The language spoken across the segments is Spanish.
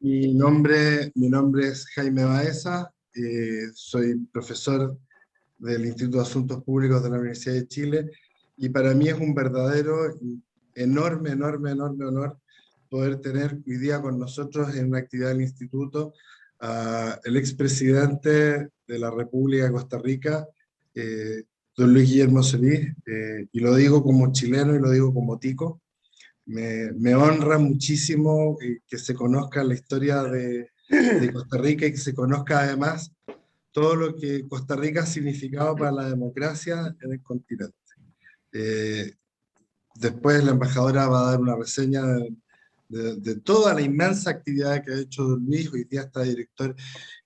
Mi nombre es Jaime Baeza, soy profesor del Instituto de Asuntos Públicos de la Universidad de Chile y para mí es un verdadero, enorme honor poder tener hoy día con nosotros en una actividad del Instituto al expresidente de la República de Costa Rica, don Luis Guillermo Solís, y lo digo como chileno y lo digo como tico. Me honra muchísimo que se conozca la historia de Costa Rica y que se conozca además todo lo que Costa Rica ha significado para la democracia en el continente. Eh, Después la embajadora va a dar una reseña de toda la inmensa actividad que ha hecho don Luis. Hoy día está director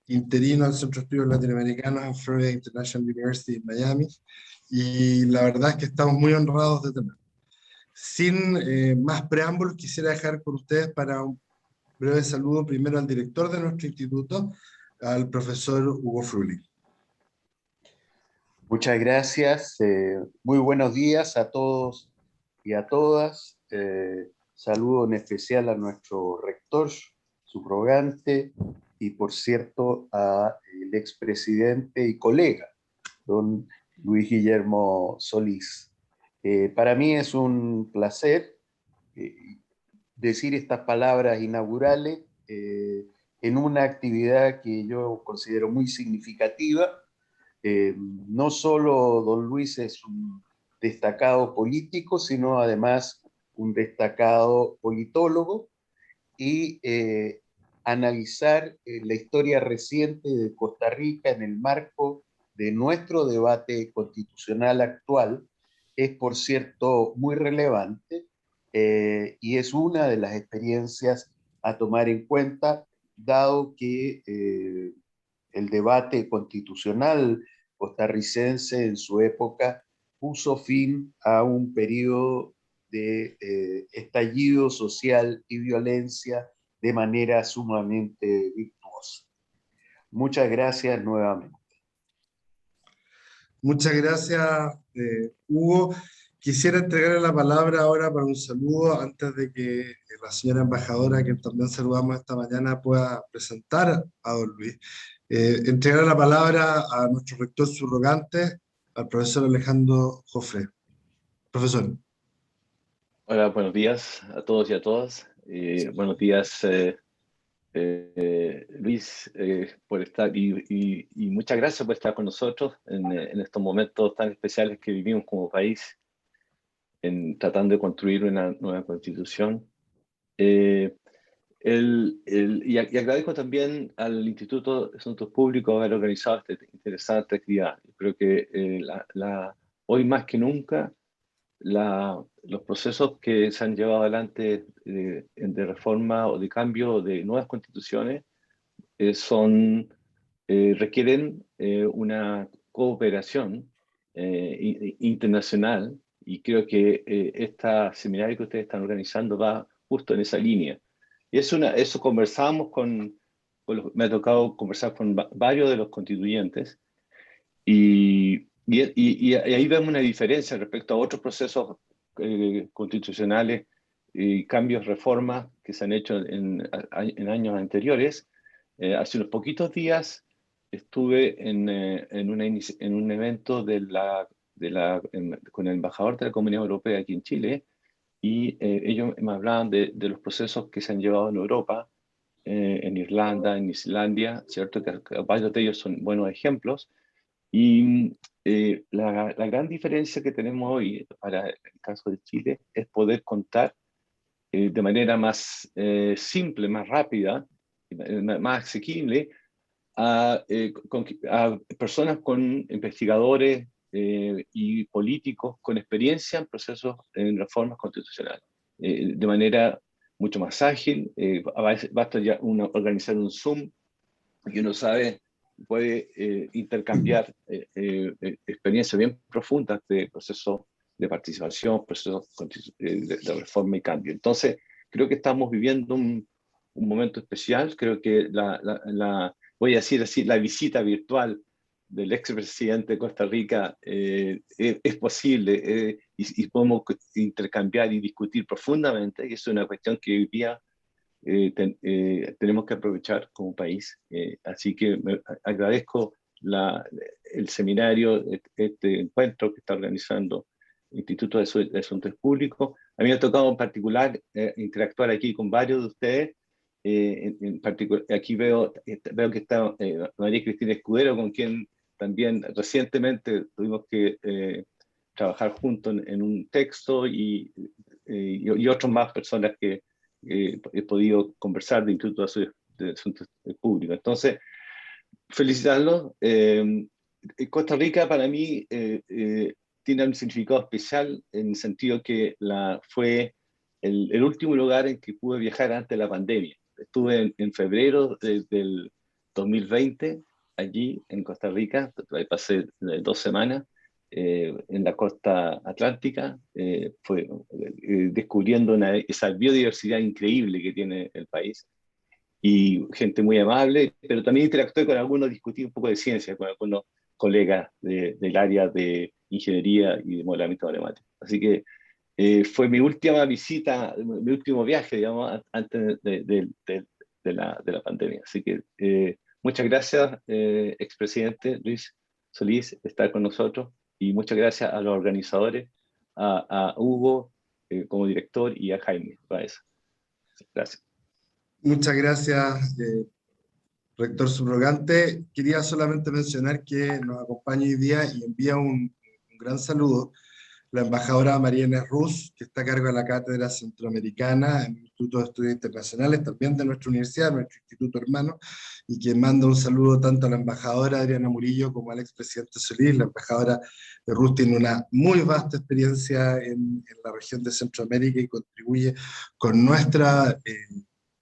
interino del Centro de Estudios Latinoamericanos en Florida International University en Miami, y la verdad es que estamos muy honrados de tenerlo. Sin más preámbulos, quisiera dejar con ustedes para un breve saludo primero al director de nuestro instituto, al profesor Hugo Fröhlich. Muchas gracias. Muy buenos días a todos y a todas. Saludo en especial a nuestro rector, subrogante, y por cierto al expresidente y colega, don Luis Guillermo Solís. Para mí es un placer decir estas palabras inaugurales en una actividad que yo considero muy significativa. No solo don Luis es un destacado político, sino además un destacado politólogo, y analizar la historia reciente de Costa Rica en el marco de nuestro debate constitucional actual es, por cierto, muy relevante, y es una de las experiencias a tomar en cuenta, dado que el debate constitucional costarricense en su época puso fin a un periodo de estallido social y violencia de manera sumamente virtuosa. Muchas gracias nuevamente. Muchas gracias, Hugo. Quisiera entregarle la palabra ahora para un saludo antes de que la señora embajadora, que también saludamos esta mañana, pueda presentar a don Luis. Entregar la palabra a nuestro rector subrogante, al profesor Alejandro Jofré. Profesor. Hola, buenos días a todos y a todas. Buenos días, Luis, por estar y muchas gracias por estar con nosotros en estos momentos tan especiales que vivimos como país, tratando de construir una nueva constitución. Y agradezco también al Instituto de Asuntos Públicos haber organizado esta interesante actividad. Yo creo que hoy más que nunca los procesos que se han llevado adelante de reforma o de cambio de nuevas constituciones requieren una cooperación internacional, y creo que esta seminario que ustedes están organizando va justo en esa línea. Y eso conversamos me ha tocado conversar con varios de los constituyentes, y ahí vemos una diferencia respecto a otros procesos constitucionales y cambios, reformas que se han hecho en años anteriores. Hace unos poquitos días estuve en un evento con el embajador de la Comunidad Europea aquí en Chile, y ellos me hablaban de los procesos que se han llevado en Europa, en Irlanda, en Islandia, ¿cierto? Que varios de ellos son buenos ejemplos. Y la gran diferencia que tenemos hoy para el caso de Chile es poder contar de manera más simple, más rápida, más asequible a personas investigadores y políticos con experiencia en procesos, en reformas constitucionales, de manera mucho más ágil. A veces basta ya organizar un Zoom y uno puede intercambiar experiencias bien profundas de procesos de participación, procesos de reforma y cambio. Entonces, creo que estamos viviendo un momento especial. Creo que voy a decir así, la visita virtual del expresidente de Costa Rica es posible, y podemos intercambiar y discutir profundamente, y es una cuestión que hoy día tenemos que aprovechar como país. Así que agradezco el seminario, este encuentro que está organizando el Instituto de Asuntos Públicos. A mí me ha tocado en particular interactuar aquí con varios de ustedes. En particular, aquí veo que está María Cristina Escudero, con quien también recientemente tuvimos que trabajar juntos en un texto, y otras más personas que he podido conversar de Instituto de Asuntos Públicos. Entonces, felicitarlos. Costa Rica para mí tiene un significado especial en el sentido que fue el último lugar en que pude viajar antes de la pandemia. Estuve en febrero del 2020 allí en Costa Rica, pasé 2 semanas en la costa atlántica, descubriendo esa biodiversidad increíble que tiene el país, y gente muy amable, pero también interactué con algunos, discutí un poco de ciencia con algunos colegas del área de ingeniería y de modelamiento matemático. Así que fue mi última visita, mi último viaje, digamos, antes de la pandemia. Así que muchas gracias, expresidente Luis Solís, de estar con nosotros, y muchas gracias a los organizadores, a Hugo como director, y a Jaime Baeza. Gracias. Muchas gracias, rector subrogante. Quería solamente mencionar que nos acompaña hoy día y envía un gran saludo la embajadora María Inés Ruz, que está a cargo de la Cátedra Centroamericana en el Instituto de Estudios Internacionales, también de nuestra universidad, nuestro instituto hermano, y que manda un saludo tanto a la embajadora Adriana Murillo como al expresidente Solís. La embajadora Ruz tiene una muy vasta experiencia en la región de Centroamérica y contribuye con nuestra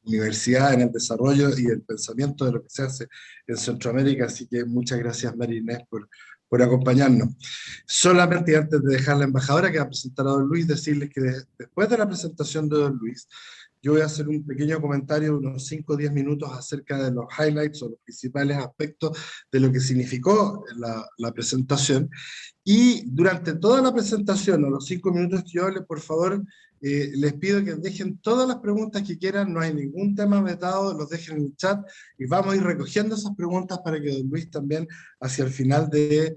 universidad en el desarrollo y el pensamiento de lo que se hace en Centroamérica, así que muchas gracias María Inés por acompañarnos. Solamente antes de dejar la embajadora que va a presentar a don Luis, decirles que después de la presentación de don Luis, yo voy a hacer un pequeño comentario de unos 5 o 10 minutos acerca de los highlights o los principales aspectos de lo que significó la presentación. Y durante toda la presentación, a los 5 minutos que yo hable, por favor, les pido que dejen todas las preguntas que quieran, no hay ningún tema vetado, los dejen en el chat y vamos a ir recogiendo esas preguntas para que don Luis también, hacia el final de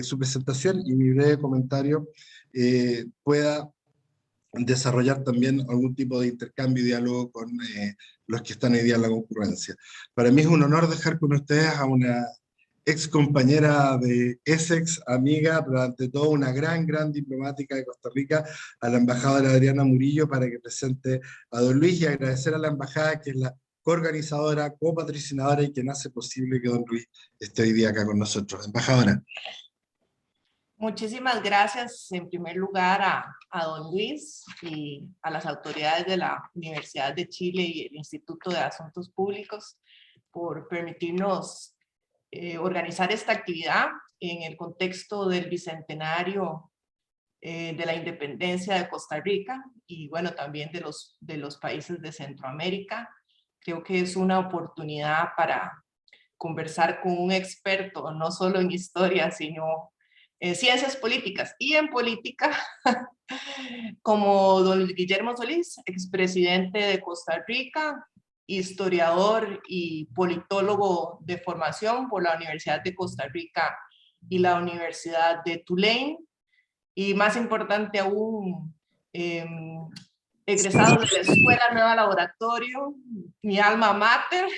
su presentación y mi breve comentario, pueda desarrollar también algún tipo de intercambio y diálogo con los que están hoy día en la concurrencia. Para mí es un honor dejar con ustedes a una ex compañera de Essex, amiga, pero ante todo una gran diplomática de Costa Rica, a la embajadora Adriana Murillo, para que presente a don Luis, y agradecer a la embajada, que es la coorganizadora, copatrocinadora y quien hace posible que don Luis esté hoy día acá con nosotros. Embajadora. Muchísimas gracias en primer lugar a don Luis y a las autoridades de la Universidad de Chile y el Instituto de Asuntos Públicos por permitirnos organizar esta actividad en el contexto del bicentenario de la independencia de Costa Rica y bueno, también de los países de Centroamérica. Creo que es una oportunidad para conversar con un experto, no solo en historia, sino en ciencias políticas y en política, como don Guillermo Solís, expresidente de Costa Rica, historiador y politólogo de formación por la Universidad de Costa Rica y la Universidad de Tulane, y más importante aún, egresado de la Escuela Nueva Laboratorio, mi alma mater,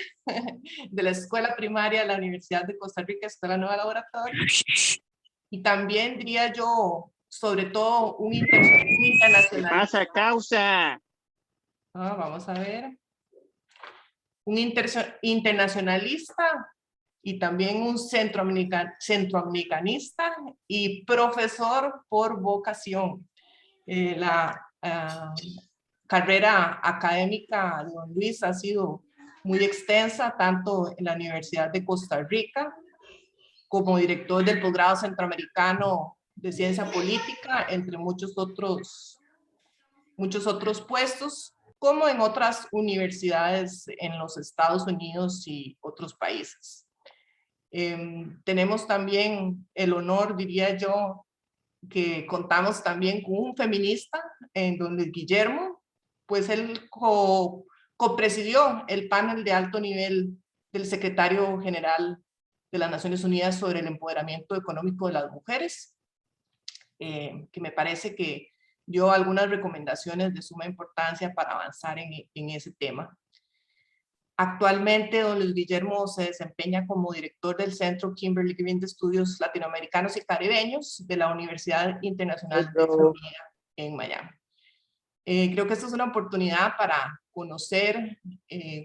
de la Escuela Primaria de la Universidad de Costa Rica, Escuela Nueva Laboratorio, y también diría yo, sobre todo, un internacionalista. ¡Pasa causa! Vamos a ver. Un internacionalista y también un centroamericanista y profesor por vocación. La carrera académica de don Luis ha sido muy extensa, tanto en la Universidad de Costa Rica, como director del posgrado centroamericano de ciencia política, entre muchos otros puestos, como en otras universidades en los Estados Unidos y otros países. Tenemos también el honor, diría yo, que contamos también con un feminista, en donde Guillermo, pues él copresidió el panel de alto nivel del secretario general de las Naciones Unidas sobre el empoderamiento económico de las mujeres, que me parece que dio algunas recomendaciones de suma importancia para avanzar en ese tema. Actualmente, don Luis Guillermo se desempeña como director del Centro Kimberly Green de Estudios Latinoamericanos y Caribeños de la Universidad Internacional de Florida en Miami. Creo que esta es una oportunidad para conocer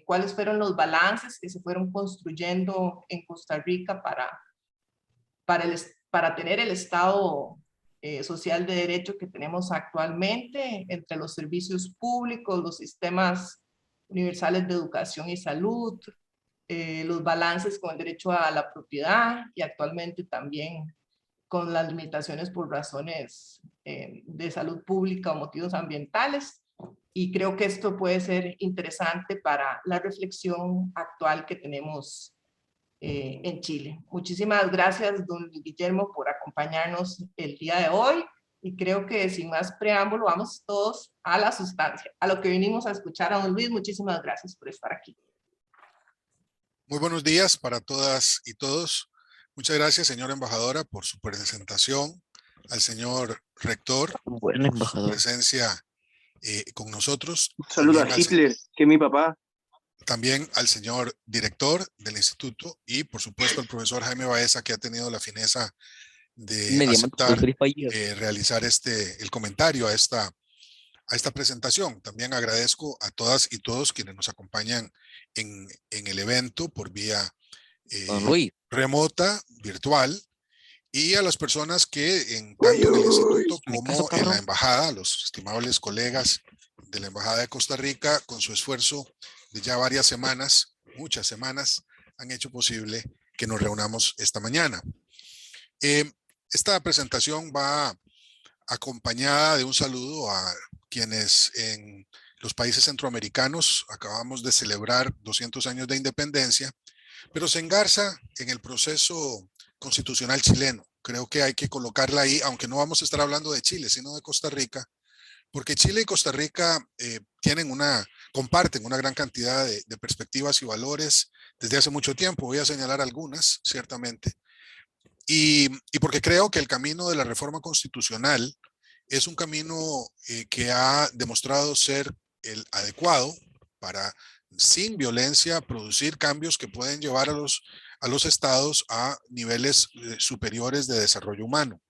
cuáles fueron los balances que se fueron construyendo en Costa Rica para tener el Estado social de derecho que tenemos actualmente, entre los servicios públicos, los sistemas universales de educación y salud, los balances con el derecho a la propiedad y actualmente también con las limitaciones por razones de salud pública o motivos ambientales. Y creo que esto puede ser interesante para la reflexión actual que tenemos en Chile. Muchísimas gracias, don Guillermo, por acompañarnos el día de hoy. Y creo que sin más preámbulo, vamos todos a la sustancia, a lo que vinimos a escuchar a don Luis. Muchísimas gracias por estar aquí. Muy buenos días para todas y todos. Muchas gracias, señora embajadora, por su presentación, al señor rector por su presencia con nosotros. Un saludo a Hitler, que es mi papá. También al señor director del instituto y, por supuesto, al profesor Jaime Baeza, que ha tenido la fineza de aceptar realizar el comentario a esta presentación. También agradezco a todas y todos quienes nos acompañan en el evento por vía remota, virtual, y a las personas que tanto en el instituto como en la embajada, los estimables colegas de la Embajada de Costa Rica, con su esfuerzo de ya varias semanas, muchas semanas, han hecho posible que nos reunamos esta mañana. Esta presentación va acompañada de un saludo a quienes en los países centroamericanos acabamos de celebrar 200 años de independencia, pero se engarza en el proceso constitucional chileno. Creo que hay que colocarla ahí, aunque no vamos a estar hablando de Chile, sino de Costa Rica, porque Chile y Costa Rica comparten una gran cantidad de perspectivas y valores desde hace mucho tiempo. Voy a señalar algunas, ciertamente. Y porque creo que el camino de la reforma constitucional es un camino que ha demostrado ser el adecuado para, sin violencia, producir cambios que pueden llevar a los estados a niveles superiores de desarrollo humano.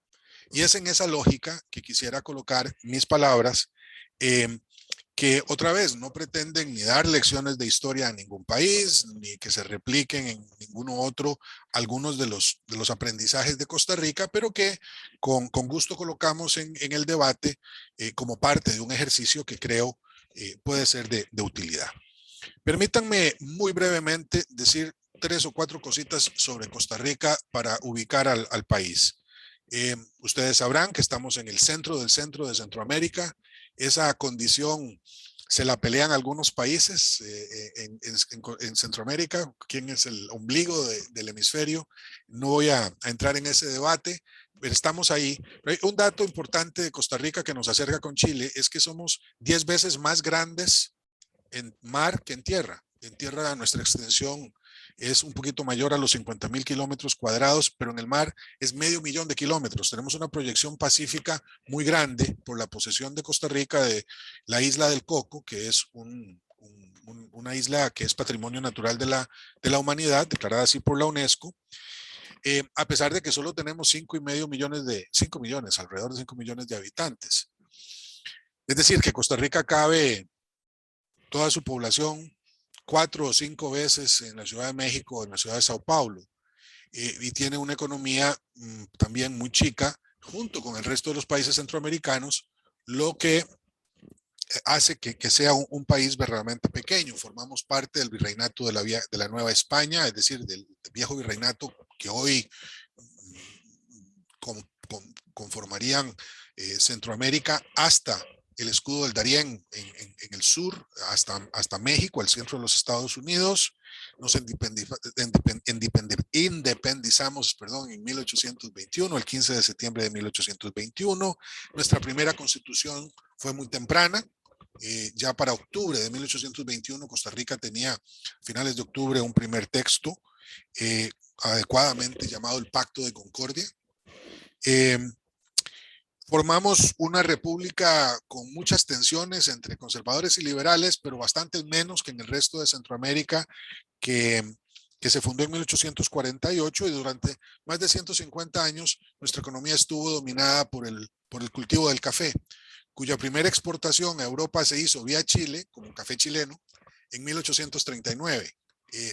Y es en esa lógica que quisiera colocar mis palabras, que otra vez no pretenden ni dar lecciones de historia a ningún país, ni que se repliquen en ninguno otro algunos de los aprendizajes de Costa Rica, pero que con gusto colocamos en el debate como parte de un ejercicio que creo puede ser de utilidad. Permítanme muy brevemente decir 3 o 4 cositas sobre Costa Rica para ubicar al país. Ustedes sabrán que estamos en el centro del centro de Centroamérica. Esa condición se la pelean algunos países en Centroamérica. ¿Quién es el ombligo del hemisferio? No voy a entrar en ese debate, pero estamos ahí. Pero hay un dato importante de Costa Rica que nos acerca con Chile, es que somos 10 veces más grandes en mar que en tierra. En tierra nuestra extensión es un poquito mayor a los 50,000 kilómetros cuadrados, pero en el mar es 500,000 kilómetros. Tenemos una proyección pacífica muy grande por la posesión de Costa Rica de la isla del Coco, que es una isla que es patrimonio natural de la humanidad, declarada así por la UNESCO, a pesar de que solo tenemos 5 millones, alrededor de 5 millones de habitantes. Es decir, que Costa Rica cabe toda su población 4 o 5 veces en la Ciudad de México o en la ciudad de Sao Paulo, y tiene una economía también muy chica junto con el resto de los países centroamericanos, lo que hace que sea un país verdaderamente pequeño. Formamos parte del virreinato de la Nueva España, es decir, del viejo virreinato que hoy conformarían Centroamérica hasta el escudo del Darién en el sur, hasta México, el centro de los Estados Unidos. Nos independizamos en 1821, el 15 de septiembre de 1821. Nuestra primera constitución fue muy temprana, Ya para octubre de 1821, Costa Rica tenía, a finales de octubre, un primer texto adecuadamente llamado el Pacto de Concordia. Formamos una república con muchas tensiones entre conservadores y liberales, pero bastante menos que en el resto de Centroamérica, que se fundó en 1848, y durante más de 150 años nuestra economía estuvo dominada por el cultivo del café, cuya primera exportación a Europa se hizo vía Chile, como café chileno, en 1839,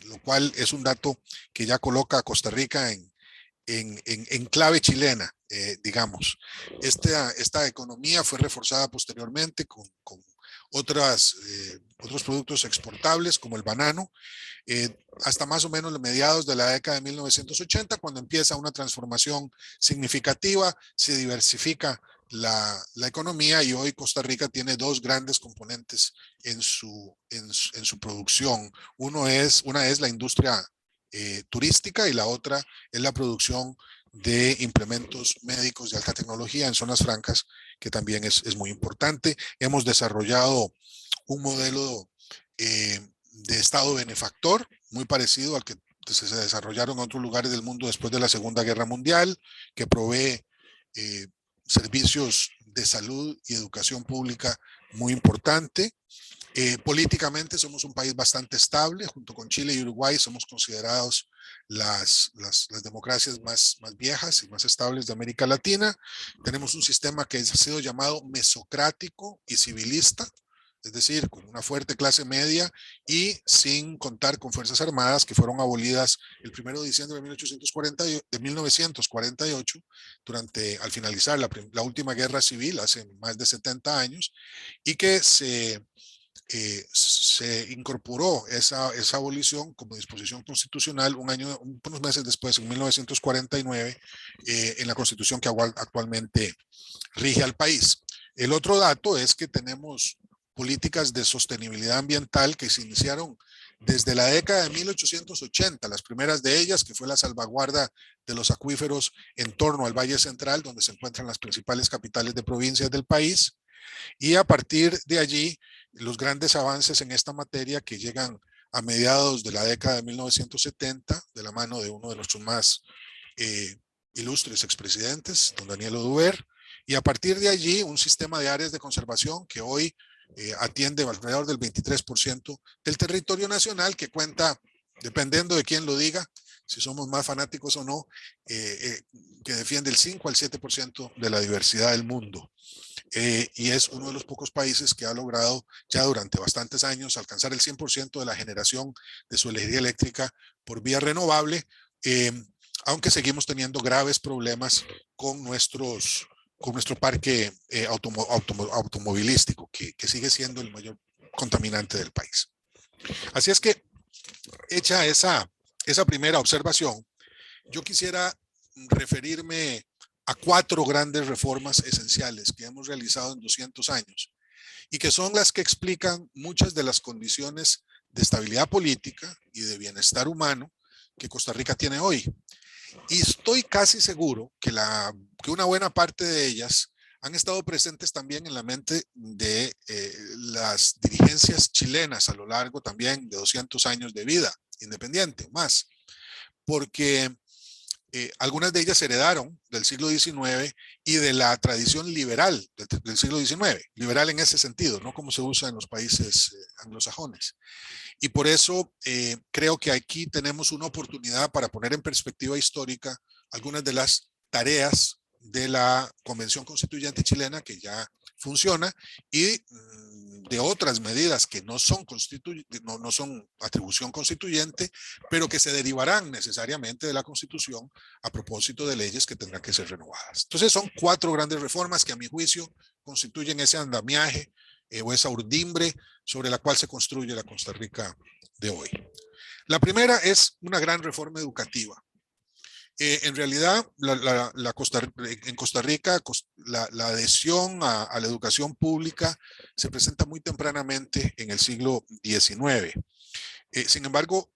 lo cual es un dato que ya coloca a Costa Rica en clave chilena, digamos. Esta economía fue reforzada posteriormente con otros productos exportables como el banano, hasta más o menos los mediados de la década de 1980, cuando empieza una transformación significativa, se diversifica la economía, y hoy Costa Rica tiene dos grandes componentes en su producción. Una es la industria turística, y la otra es la producción de implementos médicos de alta tecnología en zonas francas, que también es muy importante. Hemos desarrollado un modelo de Estado benefactor, muy parecido al que se desarrollaron en otros lugares del mundo después de la Segunda Guerra Mundial, que provee servicios de salud y educación pública muy importante. Políticamente somos un país bastante estable. Junto con Chile y Uruguay somos considerados las democracias más viejas y más estables de América Latina. Tenemos un sistema que ha sido llamado mesocrático y civilista, es decir, con una fuerte clase media y sin contar con fuerzas armadas, que fueron abolidas el 1 de diciembre de 1948, al finalizar la última guerra civil hace más de 70 años, y que se incorporó esa abolición como disposición constitucional unos meses después, en 1949, en la Constitución que actualmente rige al país. El otro dato es que tenemos políticas de sostenibilidad ambiental que se iniciaron desde la década de 1880, las primeras de ellas, que fue la salvaguarda de los acuíferos en torno al Valle Central, donde se encuentran las principales capitales de provincias del país, y a partir de allí los grandes avances en esta materia, que llegan a mediados de la década de 1970, de la mano de uno de nuestros más ilustres expresidentes, don Daniel Oduber, y a partir de allí un sistema de áreas de conservación que hoy atiende alrededor del 23% del territorio nacional, que cuenta, dependiendo de quién lo diga, si somos más fanáticos o no, que defiende el 5 al 7% de la diversidad del mundo. Y es uno de los pocos países que ha logrado ya durante bastantes años alcanzar el 100% de la generación de su energía eléctrica por vía renovable, aunque seguimos teniendo graves problemas con nuestro parque automovilístico, que sigue siendo el mayor contaminante del país. Así es que, hecha esa primera observación, yo quisiera referirme a 4 grandes reformas esenciales que hemos realizado en 200 años, y que son las que explican muchas de las condiciones de estabilidad política y de bienestar humano que Costa Rica tiene hoy. Y estoy casi seguro que una buena parte de ellas han estado presentes también en la mente de las dirigencias chilenas a lo largo también de 200 años de vida independiente, más, porque algunas de ellas heredaron del siglo XIX y de la tradición liberal del siglo XIX, liberal en ese sentido, no como se usa en los países anglosajones. Y por eso creo que aquí tenemos una oportunidad para poner en perspectiva histórica algunas de las tareas de la Convención Constituyente chilena, que ya funciona, y de otras medidas que no son atribución constituyente, pero que se derivarán necesariamente de la Constitución a propósito de leyes que tendrán que ser renovadas. Entonces son 4 grandes reformas que, a mi juicio, constituyen ese andamiaje o esa urdimbre sobre la cual se construye la Costa Rica de hoy. La primera es una gran reforma educativa. En realidad, en Costa Rica, la adhesión a la educación pública se presenta muy tempranamente en el siglo XIX. Sin embargo,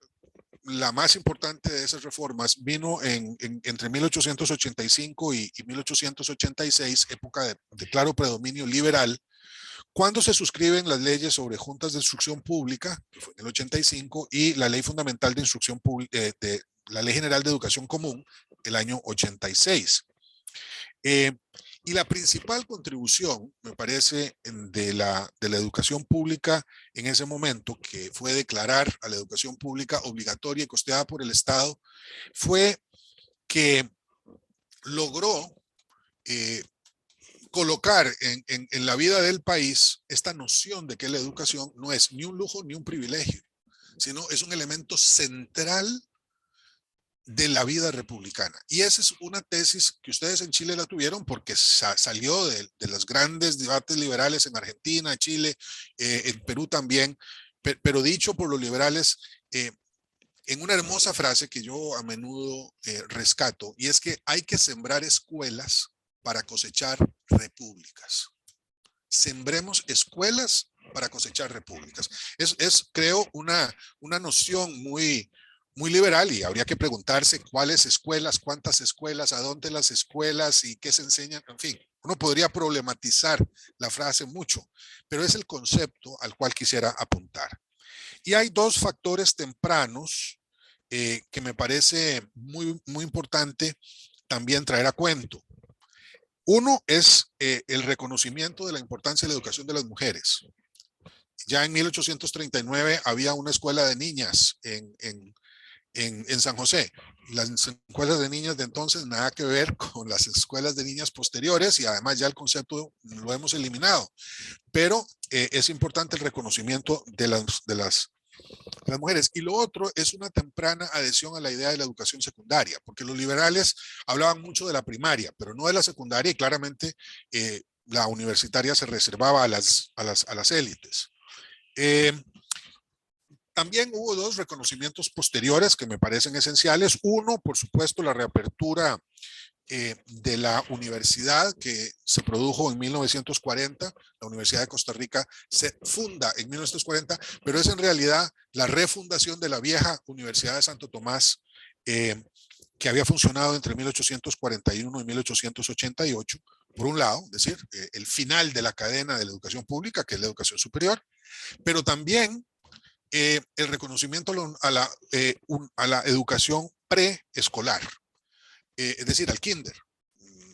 la más importante de esas reformas vino entre 1885 y 1886, época de claro predominio liberal, ¿Cuándo se suscriben las leyes sobre juntas de instrucción pública? Que fue en el 85, y la ley fundamental de instrucción pública, de la Ley General de Educación Común, el año 86. Y la principal contribución, me parece, de la educación pública en ese momento, que fue declarar a la educación pública obligatoria y costeada por el Estado, fue que logró colocar en la vida del país esta noción de que la educación no es ni un lujo ni un privilegio, sino es un elemento central de la vida republicana. Y esa es una tesis que ustedes en Chile la tuvieron porque salió de los grandes debates liberales en Argentina, Chile, en Perú también, pero dicho por los liberales en una hermosa frase que yo a menudo rescato, y es que hay que sembrar escuelas para cosechar repúblicas. Sembremos escuelas para cosechar repúblicas. Es creo, una noción muy liberal, y habría que preguntarse cuáles escuelas, cuántas escuelas, a dónde las escuelas y qué se enseñan. En fin, uno podría problematizar la frase mucho, pero es el concepto al cual quisiera apuntar. Y hay dos factores tempranos que me parece muy importante también traer a cuento. Uno es el reconocimiento de la importancia de la educación de las mujeres. Ya en 1839 había una escuela de niñas en San José. Las escuelas de niñas de entonces nada que ver con las escuelas de niñas posteriores, y además ya el concepto lo hemos eliminado. Pero es importante el reconocimiento de las mujeres. Y lo otro es una temprana adhesión a la idea de la educación secundaria, porque los liberales hablaban mucho de la primaria, pero no de la secundaria, y claramente la universitaria se reservaba a las élites. También hubo dos reconocimientos posteriores que me parecen esenciales. Uno, por supuesto, la reapertura de la universidad que se produjo en 1940. La Universidad de Costa Rica se funda en 1940, pero es en realidad la refundación de la vieja Universidad de Santo Tomás, que había funcionado entre 1841 y 1888, por un lado, es decir, el final de la cadena de la educación pública, que es la educación superior, pero también el reconocimiento a la educación preescolar, es decir, al kinder,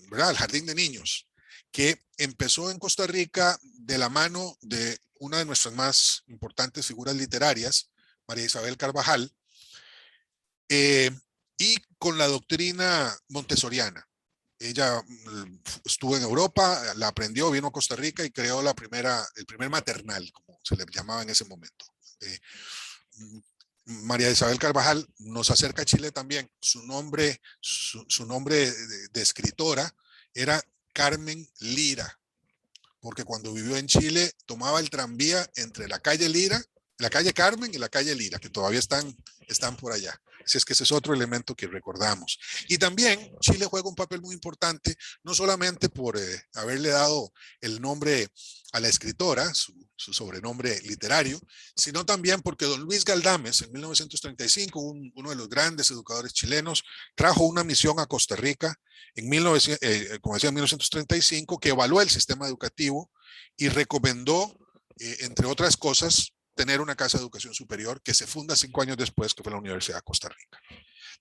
¿verdad? Al jardín de niños, que empezó en Costa Rica de la mano de una de nuestras más importantes figuras literarias, María Isabel Carvajal, y con la doctrina montessoriana. Ella estuvo en Europa, la aprendió, vino a Costa Rica y creó el primer maternal, como se le llamaba en ese momento. María Isabel Carvajal nos acerca a Chile también. Su nombre de escritora era Carmen Lira, porque cuando vivió en Chile tomaba el tranvía entre la calle Lira, la calle Carmen y la calle Lira, que todavía están por allá. Así es que ese es otro elemento que recordamos. Y también Chile juega un papel muy importante, no solamente por haberle dado el nombre a la escritora, su sobrenombre literario, sino también porque don Luis Galdames, en 1935, uno de los grandes educadores chilenos, trajo una misión a Costa Rica como decía, en 1935, que evaluó el sistema educativo y recomendó, entre otras cosas, tener una casa de educación superior que se funda 5 años después, que fue la Universidad de Costa Rica.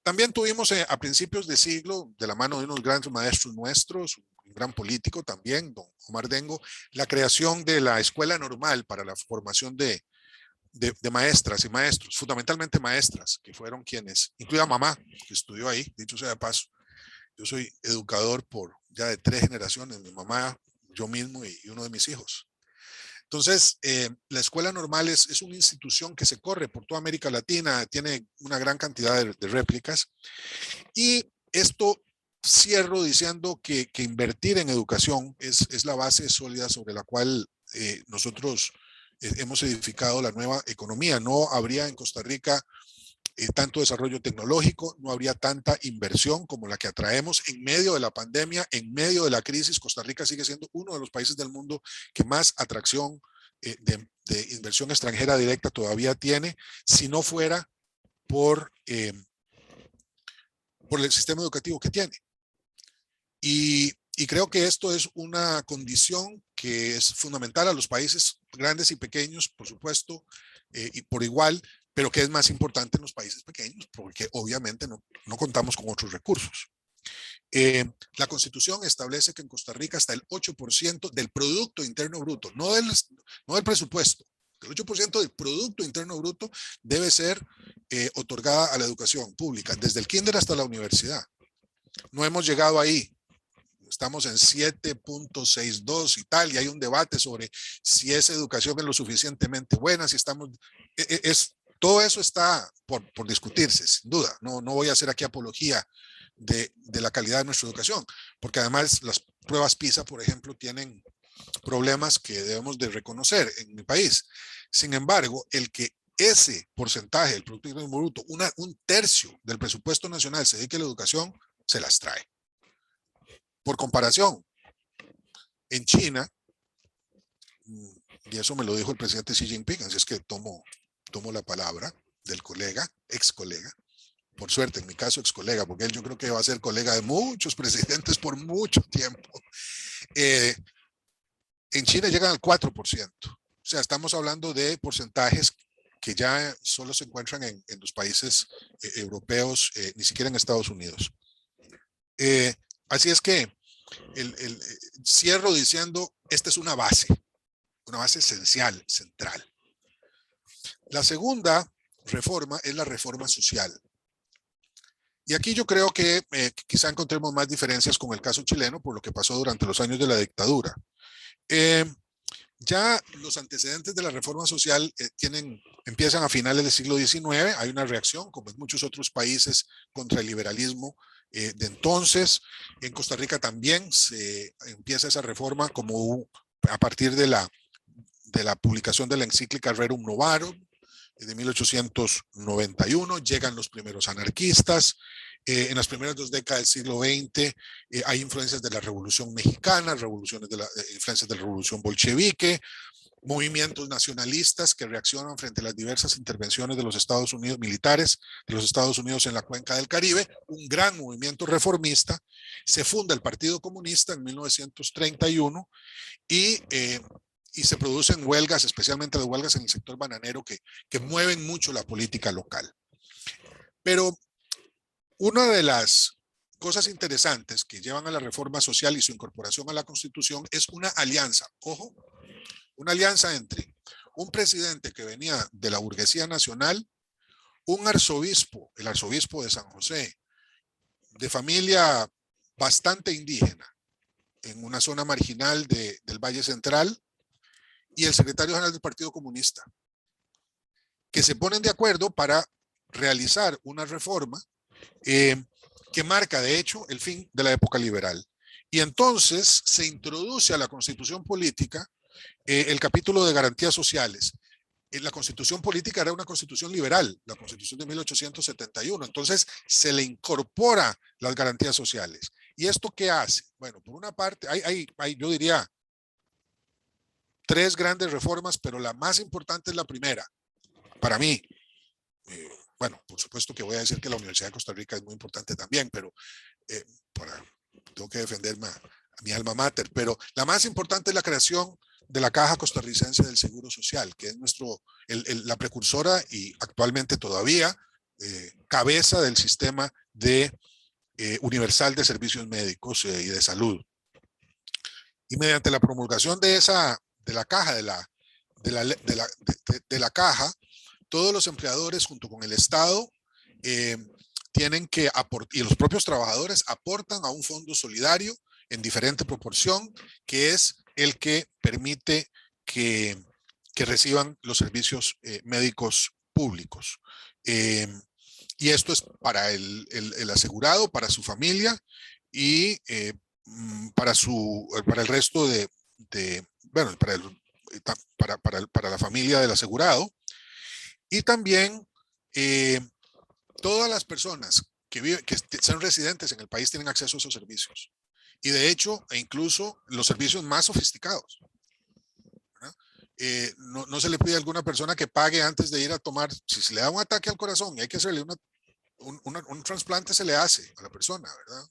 También tuvimos a principios de siglo, de la mano de unos grandes maestros nuestros, un gran político también, don Omar Dengo, la creación de la Escuela Normal para la formación de maestras y maestros, fundamentalmente maestras, que fueron quienes, incluida mamá, que estudió ahí, dicho sea de paso. Yo soy educador por ya de 3 generaciones, mi mamá, yo mismo y uno de mis hijos. Entonces, la Escuela Normal es una institución que se corre por toda América Latina, tiene una gran cantidad de réplicas. Y esto cierro diciendo que invertir en educación es la base sólida sobre la cual nosotros hemos edificado la nueva economía. No habría en Costa Rica tanto desarrollo tecnológico, no habría tanta inversión como la que atraemos en medio de la pandemia, en medio de la crisis. Costa Rica sigue siendo uno de los países del mundo que más atracción de inversión extranjera directa todavía tiene, si no fuera por el sistema educativo que tiene. Y creo que esto es una condición que es fundamental a los países grandes y pequeños, por supuesto, y por igual, pero que es más importante en los países pequeños, porque obviamente no contamos con otros recursos. La Constitución establece que en Costa Rica hasta el 8% del Producto Interno Bruto, no del presupuesto, el 8% del Producto Interno Bruto debe ser otorgada a la educación pública, desde el kinder hasta la universidad. No hemos llegado ahí. Estamos en 7.62 y tal, y hay un debate sobre si esa educación es lo suficientemente buena, si estamos... todo eso está por discutirse, sin duda. No voy a hacer aquí apología de la calidad de nuestra educación, porque además las pruebas PISA, por ejemplo, tienen problemas que debemos de reconocer en mi país. Sin embargo, el que ese porcentaje del Producto Interno Bruto, un tercio del presupuesto nacional se dedique a la educación, se las trae. Por comparación, en China, y eso me lo dijo el presidente Xi Jinping, así es que tomo la palabra del colega, ex colega, por suerte en mi caso ex colega, porque él yo creo que va a ser colega de muchos presidentes por mucho tiempo. En China llegan al 4%, o sea, estamos hablando de porcentajes que ya solo se encuentran en los países europeos, ni siquiera en Estados Unidos. Así es que cierro diciendo, esta es una base esencial, central. La segunda reforma es la reforma social. Y aquí yo creo que quizá encontremos más diferencias con el caso chileno por lo que pasó durante los años de la dictadura. Ya los antecedentes de la reforma social empiezan a finales del siglo XIX, hay una reacción, como en muchos otros países, contra el liberalismo de entonces. En Costa Rica también se empieza esa reforma a partir de la publicación de la encíclica Rerum Novarum de 1891, llegan los primeros anarquistas. En las primeras 2 décadas del siglo XX hay influencias de la Revolución Mexicana, influencias de la Revolución Bolchevique, movimientos nacionalistas que reaccionan frente a las diversas intervenciones de los Estados Unidos, militares de los Estados Unidos en la cuenca del Caribe, un gran movimiento reformista. Se funda el Partido Comunista en 1931 y se producen huelgas, especialmente las huelgas en el sector bananero que mueven mucho la política local. Pero una de las cosas interesantes que llevan a la reforma social y su incorporación a la Constitución es una alianza, ojo, una alianza entre un presidente que venía de la burguesía nacional, un arzobispo, el arzobispo de San José, de familia bastante indígena, en una zona marginal del Valle Central, y el secretario general del Partido Comunista, que se ponen de acuerdo para realizar una reforma que marca, de hecho, el fin de la época liberal. Y entonces se introduce a la Constitución Política el capítulo de garantías sociales. La Constitución Política era una Constitución liberal, la Constitución de 1871, entonces se le incorpora las garantías sociales. ¿Y esto qué hace? Bueno, por una parte, hay yo diría, 3 grandes reformas, pero la más importante es la primera, para mí. Bueno, por supuesto que voy a decir que la Universidad de Costa Rica es muy importante también, pero tengo que defenderme a mi alma mater. Pero la más importante es la creación de la Caja Costarricense del Seguro Social, que es la precursora y actualmente todavía cabeza del sistema universal de servicios médicos y de salud. Y mediante la promulgación de la Caja, de la Caja, todos los empleadores junto con el Estado tienen que aportar, y los propios trabajadores aportan a un fondo solidario en diferente proporción, que es el que permite que reciban los servicios médicos públicos. Y esto es para el asegurado, para su familia y para el resto bueno, para la familia del asegurado. Y también todas las personas que son residentes en el país tienen acceso a esos servicios. Y de hecho, incluso los servicios más sofisticados. No se le pide a alguna persona que pague antes de ir a tomar, si se le da un ataque al corazón y hay que hacerle un trasplante, se le hace a la persona, ¿verdad?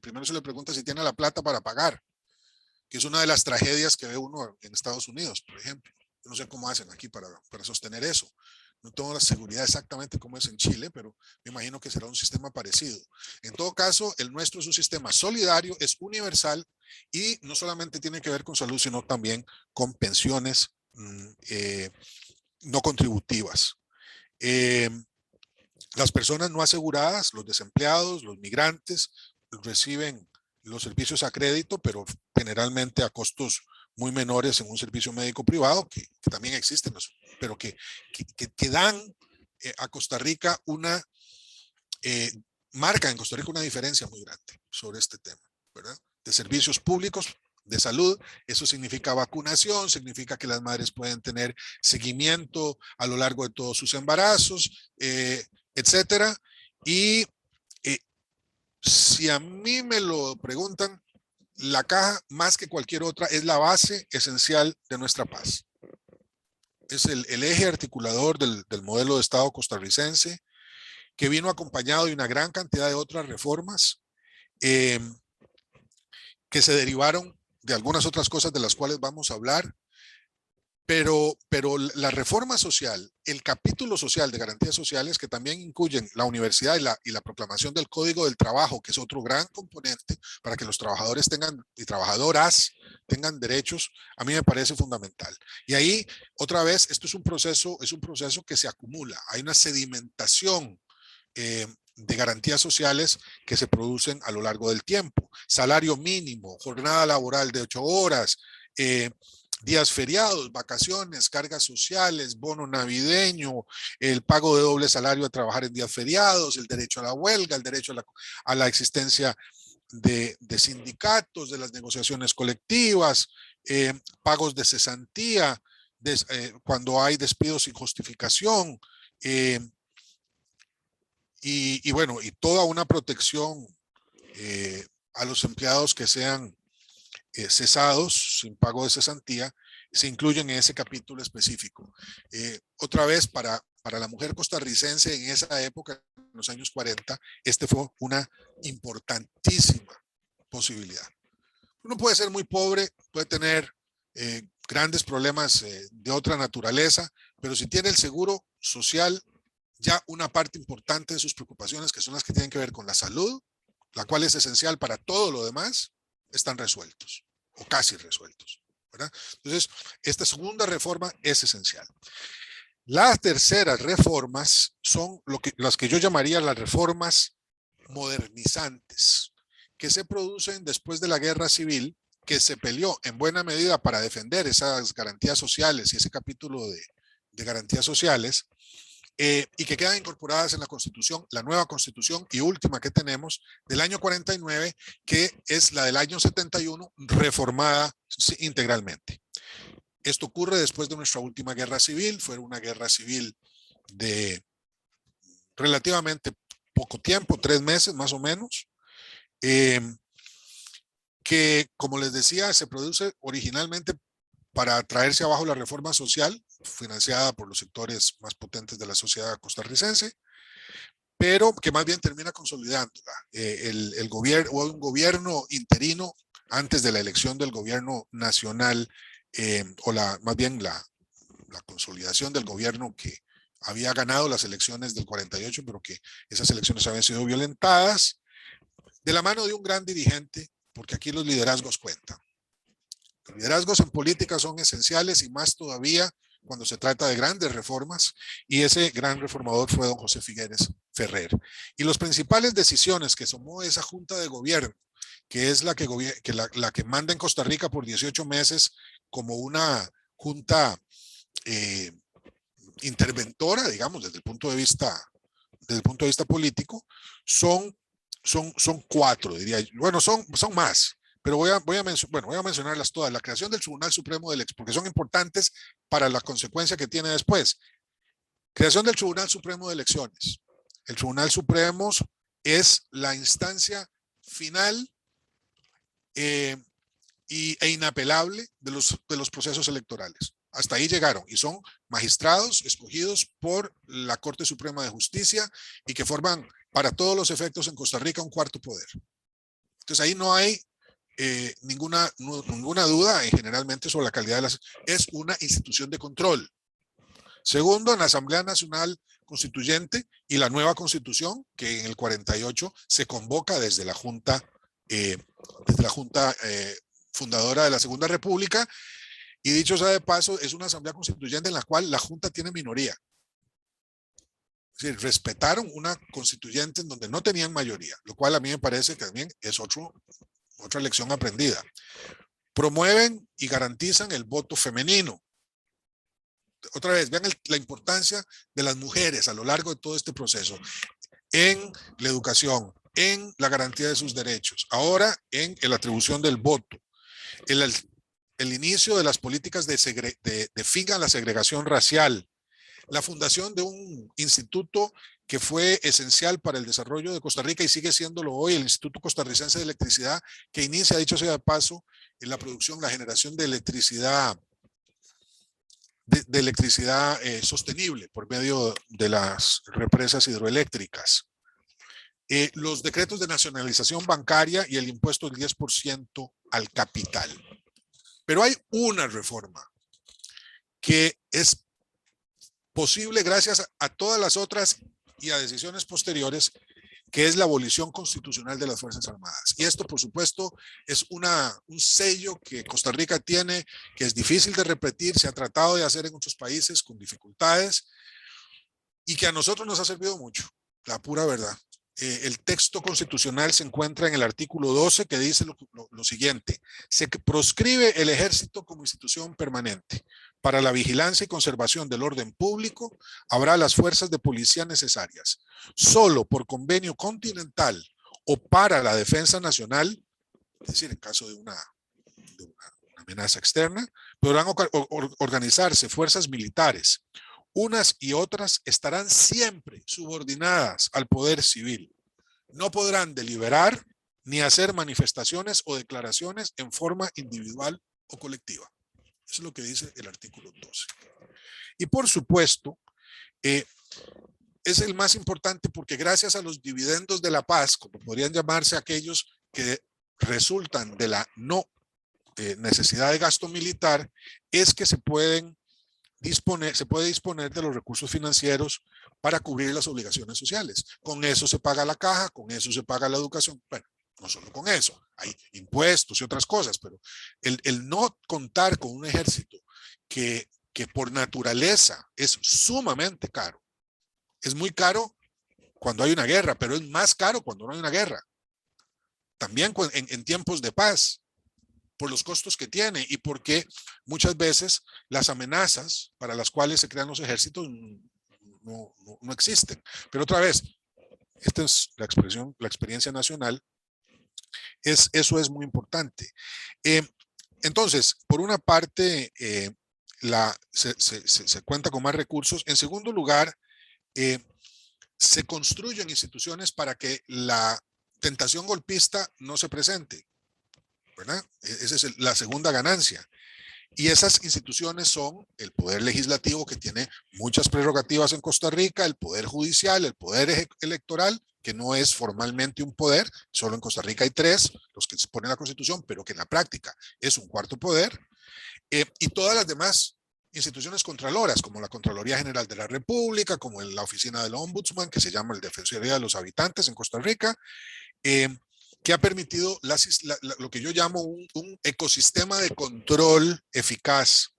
Primero se le pregunta si tiene la plata para pagar. que es una de las tragedias que ve uno en Estados Unidos, por ejemplo. Yo no sé cómo hacen aquí para sostener eso. No tengo la seguridad exactamente cómo es en Chile, pero me imagino que será un sistema parecido. En todo caso, el nuestro es un sistema solidario, es universal y no solamente tiene que ver con salud, sino también con pensiones no contributivas. Las personas no aseguradas, los desempleados, los migrantes, reciben los servicios a crédito, pero generalmente a costos muy menores en un servicio médico privado, que también existen, pero que dan a Costa Rica marca en Costa Rica una diferencia muy grande sobre este tema, ¿verdad? De servicios públicos de salud. Eso significa vacunación, significa que las madres pueden tener seguimiento a lo largo de todos sus embarazos, etcétera. Y si a mí me lo preguntan, la caja, más que cualquier otra, es la base esencial de nuestra paz. Es el eje articulador del modelo de Estado costarricense, que vino acompañado de una gran cantidad de otras reformas que se derivaron de algunas otras cosas de las cuales vamos a hablar. Pero la reforma social, el capítulo social de garantías sociales, que también incluyen la universidad y la proclamación del Código del Trabajo, que es otro gran componente para que los trabajadores y trabajadoras tengan derechos, a mí me parece fundamental. Y ahí, otra vez, esto es un proceso que se acumula. Hay una sedimentación de garantías sociales que se producen a lo largo del tiempo. Salario mínimo, jornada laboral de 8 horas, días feriados, vacaciones, cargas sociales, bono navideño, el pago de doble salario a trabajar en días feriados, el derecho a la huelga, el derecho a la existencia de sindicatos, de las negociaciones colectivas, pagos de cesantía, cuando hay despidos sin justificación, y bueno, y toda una protección a los empleados que sean cesados sin pago de cesantía, se incluyen en ese capítulo específico. Otra vez, para la mujer costarricense en esa época, en los años 40, este fue una importantísima posibilidad. Uno puede ser muy pobre, puede tener grandes problemas de otra naturaleza, pero si tiene el seguro social, ya una parte importante de sus preocupaciones, que son las que tienen que ver con la salud, la cual es esencial para todo lo demás, están resueltos o casi resueltos, ¿verdad? Entonces, esta segunda reforma es esencial. Las terceras reformas son las que yo llamaría las reformas modernizantes, que se producen después de la guerra civil, que se peleó en buena medida para defender esas garantías sociales y ese capítulo de garantías sociales, y que quedan incorporadas en la Constitución, la nueva Constitución y última que tenemos del año 49, que es la del año 71, reformada integralmente. Esto ocurre después de nuestra última guerra civil. Fue una guerra civil de relativamente poco tiempo, 3 meses más o menos, que, como les decía, se produce originalmente para traerse abajo la reforma social, financiada por los sectores más potentes de la sociedad costarricense, pero que más bien termina consolidándola. Hubo un gobierno interino antes de la elección del gobierno nacional, más bien la consolidación del gobierno que había ganado las elecciones del 48, pero que esas elecciones habían sido violentadas, de la mano de un gran dirigente, porque aquí los liderazgos cuentan. Los liderazgos en política son esenciales y más todavía cuando se trata de grandes reformas, y ese gran reformador fue don José Figueres Ferrer. Y las principales decisiones que tomó esa junta de gobierno, que es la que manda en Costa Rica por 18 meses como una junta interventora, digamos, desde el punto de vista político, son 4, diría yo. Bueno, son más. Pero voy a mencionarlas todas. La creación del Tribunal Supremo de Elecciones, porque son importantes para la consecuencia que tiene después. Creación del Tribunal Supremo de Elecciones. El Tribunal Supremo es la instancia final e inapelable de los procesos electorales. Hasta ahí llegaron y son magistrados escogidos por la Corte Suprema de Justicia y que forman para todos los efectos en Costa Rica un cuarto poder. Entonces ahí no hay ninguna duda generalmente sobre la calidad de las... Es una institución de control. Segundo, en la Asamblea Nacional Constituyente y la nueva Constitución, que en el 48 se convoca desde la Junta fundadora de la Segunda República, y dicho sea de paso, es una Asamblea Constituyente en la cual la Junta tiene minoría. Es decir, respetaron una constituyente en donde no tenían mayoría, lo cual a mí me parece que también es otra lección aprendida. Promueven y garantizan el voto femenino. Otra vez, vean la importancia de las mujeres a lo largo de todo este proceso, en la educación, en la garantía de sus derechos, ahora en la atribución del voto, el inicio de las políticas de fin a la segregación racial, la fundación de un instituto que fue esencial para el desarrollo de Costa Rica y sigue siéndolo hoy, el Instituto Costarricense de Electricidad, que inicia, dicho sea de paso, en la producción, la generación de electricidad sostenible por medio de las represas hidroeléctricas. Los decretos de nacionalización bancaria y el impuesto del 10% al capital. Pero hay una reforma que es posible gracias a todas las otras y a decisiones posteriores, que es la abolición constitucional de las Fuerzas Armadas. Y esto, por supuesto, es un sello que Costa Rica tiene, que es difícil de repetir, se ha tratado de hacer en otros países con dificultades, y que a nosotros nos ha servido mucho, la pura verdad. El texto constitucional se encuentra en el artículo 12, que dice lo siguiente: se proscribe el ejército como institución permanente. Para la vigilancia y conservación del orden público habrá las fuerzas de policía necesarias. Solo por convenio continental o para la defensa nacional, es decir, en caso de una amenaza externa, podrán organizarse fuerzas militares. Unas y otras estarán siempre subordinadas al poder civil. No podrán deliberar ni hacer manifestaciones o declaraciones en forma individual o colectiva. Eso es lo que dice el artículo 12. Y por supuesto, es el más importante porque gracias a los dividendos de la paz, como podrían llamarse aquellos que resultan de la no necesidad de gasto militar, es que se puede disponer de los recursos financieros para cubrir las obligaciones sociales. Con eso se paga la caja, con eso se paga la educación. Bueno, no solo con eso, hay impuestos y otras cosas, pero el no contar con un ejército que por naturaleza es sumamente caro. Es muy caro cuando hay una guerra, pero es más caro cuando no hay una guerra. También en tiempos de paz, por los costos que tiene y porque muchas veces las amenazas para las cuales se crean los ejércitos no existen. Pero otra vez, esta es la experiencia nacional, eso es muy importante. Entonces, por una parte, se cuenta con más recursos. En segundo lugar, se construyen instituciones para que la tentación golpista no se presente, ¿verdad? Esa es la segunda ganancia. Y esas instituciones son el Poder Legislativo, que tiene muchas prerrogativas en Costa Rica, el Poder Judicial, el Poder Electoral, que no es formalmente un poder, solo en Costa Rica hay 3, los que se ponen en la Constitución, pero que en la práctica es un cuarto poder, y todas las demás instituciones contraloras, como la Contraloría General de la República, como la Oficina del Ombudsman, que se llama el Defensoría de los Habitantes en Costa Rica, que ha permitido lo que yo llamo un ecosistema de control eficaz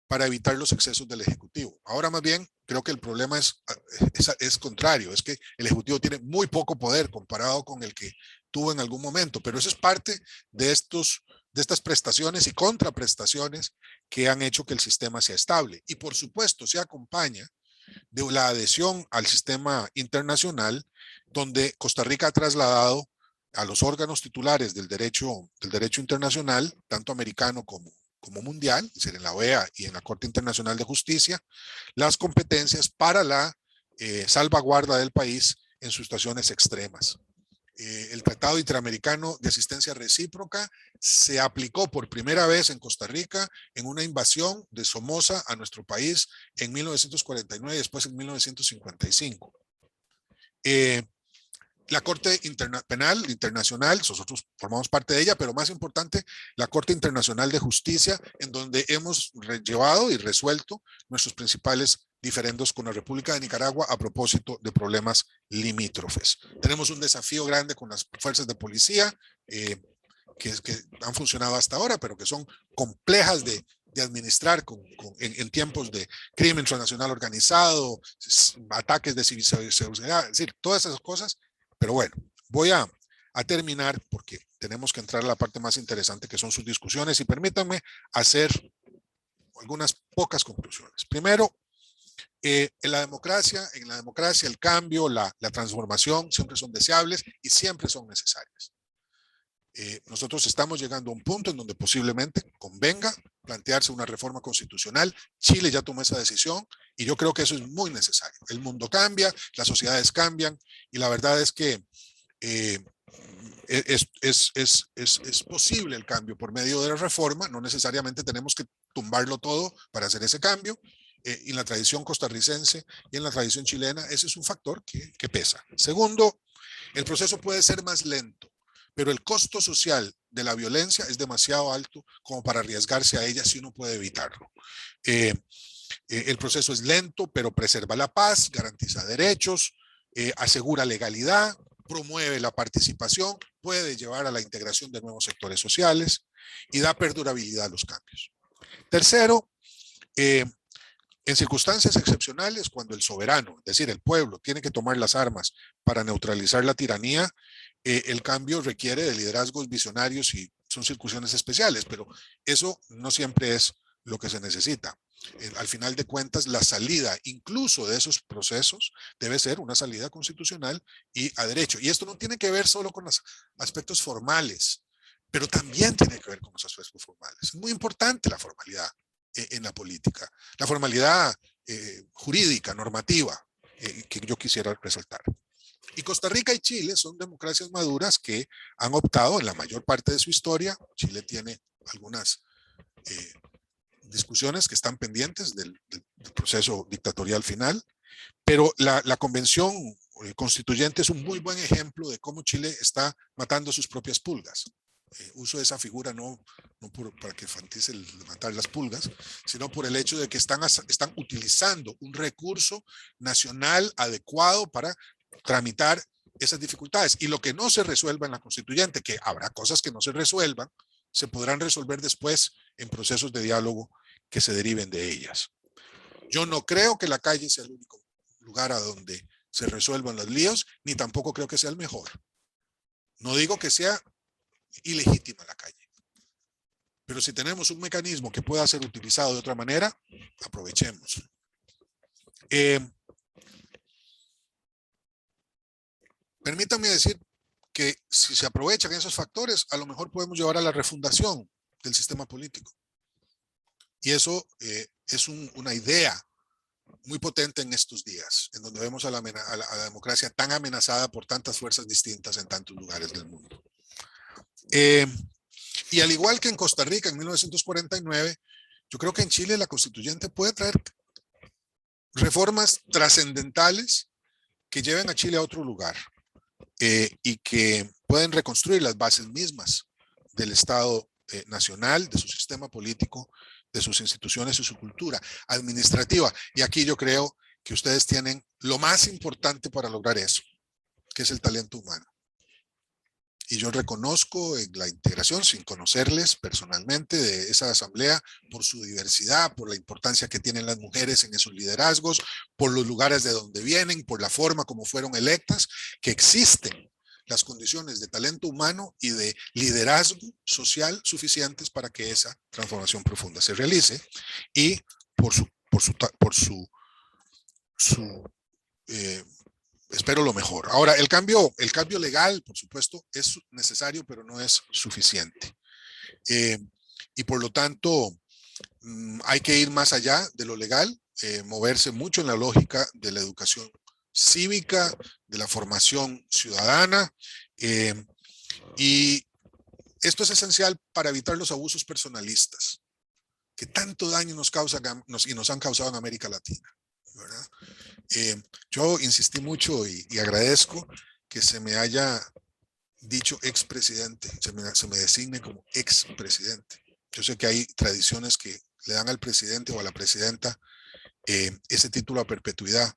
para evitar los excesos del Ejecutivo. Ahora más bien creo que el problema es contrario, es que el Ejecutivo tiene muy poco poder comparado con el que tuvo en algún momento, pero eso es parte de estas prestaciones y contraprestaciones que han hecho que el sistema sea estable. Y por supuesto se acompaña de la adhesión al sistema internacional, donde Costa Rica ha trasladado a los órganos titulares del derecho internacional, tanto americano como mundial, es decir, en la OEA y en la Corte Internacional de Justicia, las competencias para la salvaguarda del país en situaciones extremas. El Tratado Interamericano de Asistencia Recíproca se aplicó por primera vez en Costa Rica en una invasión de Somoza a nuestro país en 1949 y después en 1955. La Corte Penal Internacional, nosotros formamos parte de ella, pero más importante, la Corte Internacional de Justicia, en donde hemos llevado y resuelto nuestros principales diferendos con la República de Nicaragua a propósito de problemas limítrofes. Tenemos un desafío grande con las fuerzas de policía, que han funcionado hasta ahora, pero que son complejas de administrar en tiempos de crimen transnacional organizado, ataques de ciberseguridad, es decir, todas esas cosas. Pero bueno, voy a terminar porque tenemos que entrar a la parte más interesante, que son sus discusiones, y permítanme hacer algunas pocas conclusiones. Primero, en la democracia el cambio, la transformación siempre son deseables y siempre son necesarias. Nosotros estamos llegando a un punto en donde posiblemente convenga plantearse una reforma constitucional. Chile ya tomó esa decisión y yo creo que eso es muy necesario. El mundo cambia, las sociedades cambian y la verdad es que es posible el cambio por medio de la reforma. No necesariamente tenemos que tumbarlo todo para hacer ese cambio. En la tradición costarricense y en la tradición chilena, ese es un factor que pesa. Segundo, el proceso puede ser más lento, pero el costo social de la violencia es demasiado alto como para arriesgarse a ella si uno puede evitarlo. El proceso es lento, pero preserva la paz, garantiza derechos, asegura legalidad, promueve la participación, puede llevar a la integración de nuevos sectores sociales y da perdurabilidad a los cambios. Tercero, en circunstancias excepcionales, cuando el soberano, es decir, el pueblo, tiene que tomar las armas para neutralizar la tiranía, el cambio requiere de liderazgos visionarios y son circunstancias especiales, pero eso no siempre es lo que se necesita. Al final de cuentas, la salida incluso de esos procesos debe ser una salida constitucional y a derecho. Y esto no tiene que ver solo con los aspectos formales, pero también tiene que ver con los aspectos formales. Es muy importante la formalidad en la política, la formalidad jurídica, normativa, que yo quisiera resaltar. Y Costa Rica y Chile son democracias maduras que han optado en la mayor parte de su historia. Chile tiene algunas discusiones que están pendientes del proceso dictatorial final, pero la convención constituyente es un muy buen ejemplo de cómo Chile está matando sus propias pulgas. Uso esa figura no para que enfatice el matar las pulgas, sino por el hecho de que están utilizando un recurso nacional adecuado para tramitar esas dificultades. Y lo que no se resuelva en la constituyente, que habrá cosas que no se resuelvan, se podrán resolver después en procesos de diálogo que se deriven de ellas. Yo no creo que la calle sea el único lugar a donde se resuelvan los líos, ni tampoco creo que sea el mejor. No digo que sea ilegítima la calle, pero si tenemos un mecanismo que pueda ser utilizado de otra manera, aprovechemos. Permítanme decir que si se aprovechan esos factores, a lo mejor podemos llevar a la refundación del sistema político. Y eso es una idea muy potente en estos días, en donde vemos a la democracia tan amenazada por tantas fuerzas distintas en tantos lugares del mundo. Y al igual que en Costa Rica en 1949, yo creo que en Chile la constituyente puede traer reformas trascendentales que lleven a Chile a otro lugar y que pueden reconstruir las bases mismas del Estado nacional, de su sistema político, de sus instituciones y su cultura administrativa. Y aquí yo creo que ustedes tienen lo más importante para lograr eso, que es el talento humano. Y yo reconozco la integración, sin conocerles personalmente, de esa asamblea por su diversidad, por la importancia que tienen las mujeres en esos liderazgos, por los lugares de donde vienen, por la forma como fueron electas, que existen las condiciones de talento humano y de liderazgo social suficientes para que esa transformación profunda se realice y espero lo mejor. Ahora, el cambio legal, por supuesto, es necesario, pero no es suficiente. Y por lo tanto, hay que ir más allá de lo legal, moverse mucho en la lógica de la educación cívica, de la formación ciudadana, y esto es esencial para evitar los abusos personalistas que tanto daño nos han causado en América Latina, ¿verdad? Yo insistí mucho y agradezco que se me haya dicho expresidente, se me designe como expresidente. Yo sé que hay tradiciones que le dan al presidente o a la presidenta ese título a perpetuidad.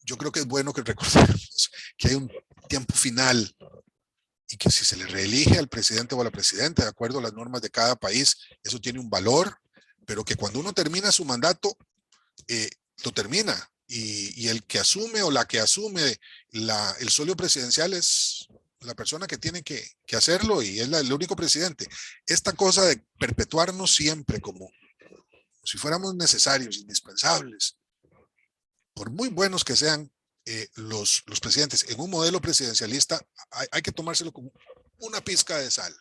Yo creo que es bueno que recordemos que hay un tiempo final y que si se le reelige al presidente o a la presidenta, de acuerdo a las normas de cada país, eso tiene un valor, pero que cuando uno termina su mandato, lo termina. Y el que asume o la que asume el solio presidencial es la persona que tiene que hacerlo y es el único presidente. Esta cosa de perpetuarnos siempre como si fuéramos necesarios, indispensables, por muy buenos que sean los presidentes, en un modelo presidencialista hay que tomárselo como una pizca de sal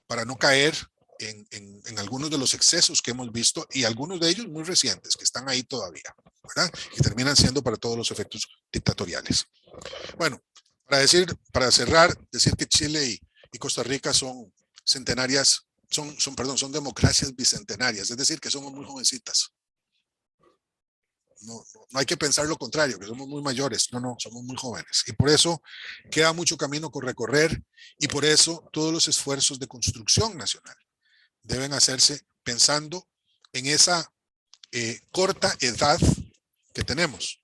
para no caer en algunos de los excesos que hemos visto y algunos de ellos muy recientes que están ahí todavía, ¿verdad? Y terminan siendo para todos los efectos dictatoriales. Bueno, para cerrar, decir que Chile y Costa Rica son centenarias, son democracias bicentenarias, es decir, que somos muy jovencitas. No hay que pensar lo contrario, que somos muy mayores, no, somos muy jóvenes. Y por eso queda mucho camino por recorrer y por eso todos los esfuerzos de construcción nacional deben hacerse pensando en esa corta edad que tenemos